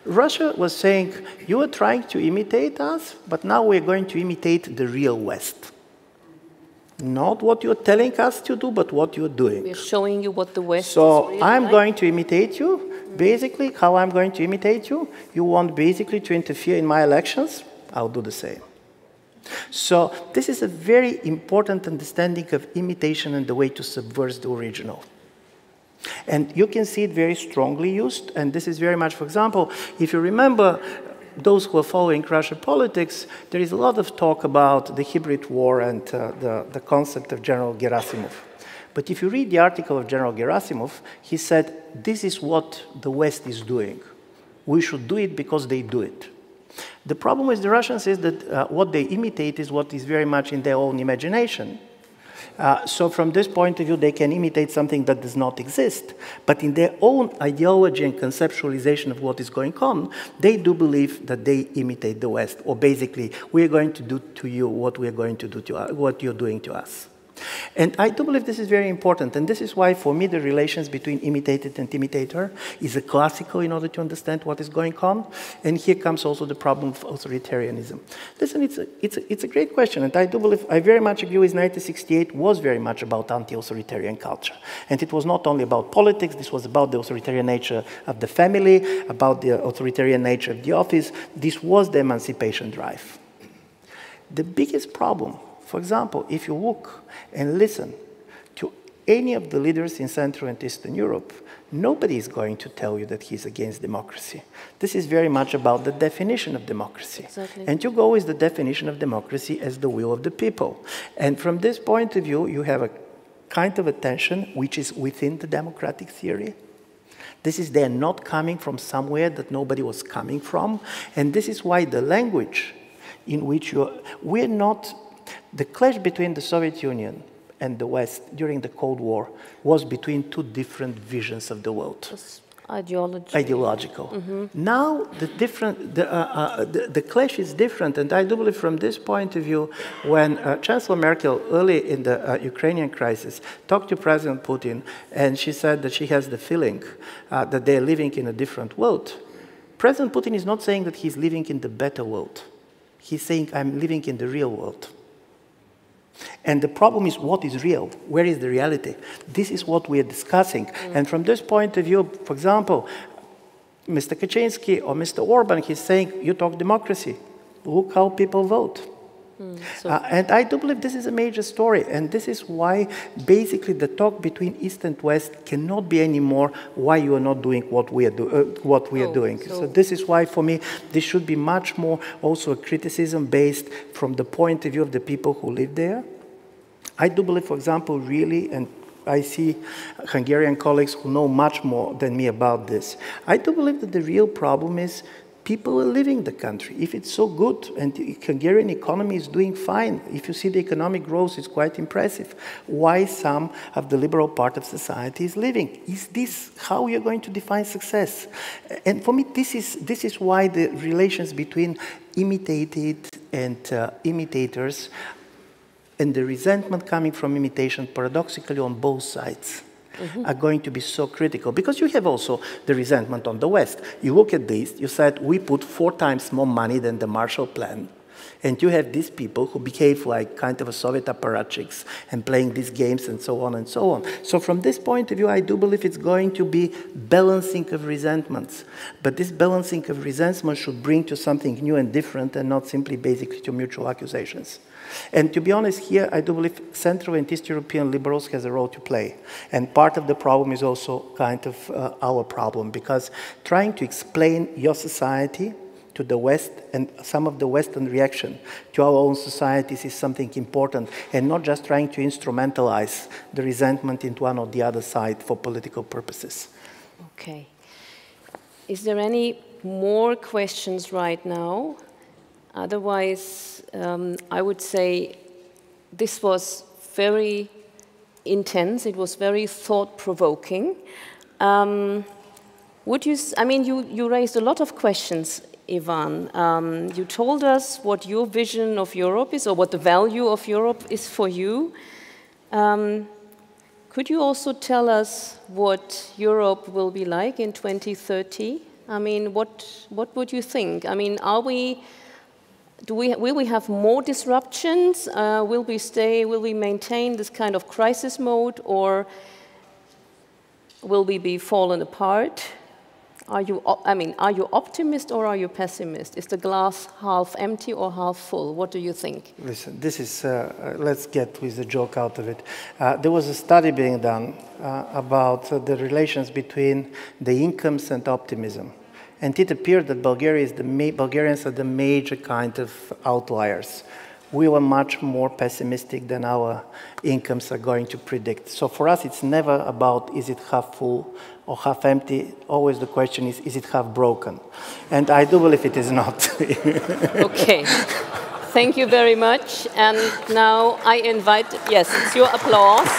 Russia was saying, you are trying to imitate us, but now we're going to imitate the real West. Not what you're telling us to do, but what you're doing. We're showing you what the West is So really I'm like. going to imitate you. Basically, how I'm going to imitate you, you want basically to interfere in my elections, I'll do the same. So this is a very important understanding of imitation and the way to subvert the original. And you can see it very strongly used, and this is very much, for example, if you remember, those who are following Russian politics, there is a lot of talk about the hybrid war and the concept of General Gerasimov. But if you read the article of General Gerasimov, he said, this is what the West is doing. We should do it because they do it. The problem with the Russians is that what they imitate is what is very much in their own imagination. So from this point of view, they can imitate something that does not exist. But in their own ideology and conceptualization of what is going on, they do believe that they imitate the West. Or basically, we're going to do to you what we're going to do to what you're doing to us. And I do believe this is very important, and this is why, for me, the relations between imitated and imitator is a classical in order to understand what is going on. And here comes also the problem of authoritarianism. Listen, it's a great question, and I do believe, I very much agree with 1968 was very much about anti-authoritarian culture. And it was not only about politics, this was about the authoritarian nature of the family, about the authoritarian nature of the office. This was the emancipation drive. The biggest problem, for example, if you look and listen to any of the leaders in Central and Eastern Europe, nobody is going to tell you that he's against democracy. This is very much about the definition of democracy. Exactly. And you go with the definition of democracy as the will of the people. And from this point of view, you have a kind of a tension which is within the democratic theory. This is they're not coming from somewhere that nobody was coming from. And this is why the language in which we're not. The clash between the Soviet Union and the West during the Cold War was between two different visions of the world. Ideological. Mm-hmm. Now the clash is different, and I do believe from this point of view, when Chancellor Merkel early in the Ukrainian crisis talked to President Putin, and she said that she has the feeling that they're living in a different world, President Putin is not saying that he's living in the better world. He's saying, I'm living in the real world. And the problem is, what is real? Where is the reality? This is what we are discussing. And from this point of view, for example, Mr. Kaczynski or Mr. Orban, he's saying, you talk democracy. Look how people vote. And I do believe this is a major story. And this is why, basically, the talk between East and West cannot be anymore why you are not doing what we are doing. So this is why, for me, this should be much more also a criticism based from the point of view of the people who live there. I do believe, for example, really, and I see Hungarian colleagues who know much more than me about this. I do believe that the real problem is people are leaving the country. If it's so good and the Hungarian economy is doing fine, if you see the economic growth is quite impressive, why some of the liberal part of society is leaving? Is this how you're going to define success? And for me, this is why the relations between imitated and imitators and the resentment coming from imitation, paradoxically on both sides, are going to be so critical. Because you have also the resentment on the West. You look at this, you said, we put 4 times more money than the Marshall Plan. And you have these people who behave like kind of a Soviet apparatchiks and playing these games and so on and so on. So from this point of view, I do believe it's going to be balancing of resentments. But this balancing of resentment should bring to something new and different and not simply basically to mutual accusations. And to be honest, here, I do believe Central and East European liberals has a role to play. And part of the problem is also kind of our problem, because trying to explain your society to the West and some of the Western reaction to our own societies is something important, and not just trying to instrumentalize the resentment into one or the other side for political purposes. Okay. Is there any more questions right now? Otherwise, I would say this was very intense. It was very thought-provoking. You raised a lot of questions, Ivan. You told us what your vision of Europe is, or what the value of Europe is for you. Could you also tell us what Europe will be like in 2030? I mean, what would you think? I mean, will we have more disruptions? Will we maintain this kind of crisis mode, or will we be fallen apart? Are you optimist or are you pessimist? Is the glass half empty or half full? What do you think? Listen, this is, let's get with the joke out of it. There was a study being done about the relations between the incomes and optimism. And it appeared that Bulgarians are the major kind of outliers. We were much more pessimistic than our incomes are going to predict. So for us, it's never about is it half full or half empty. Always the question is it half broken? And I do believe it is not. Okay. Thank you very much. And now I invite, yes, it's your applause.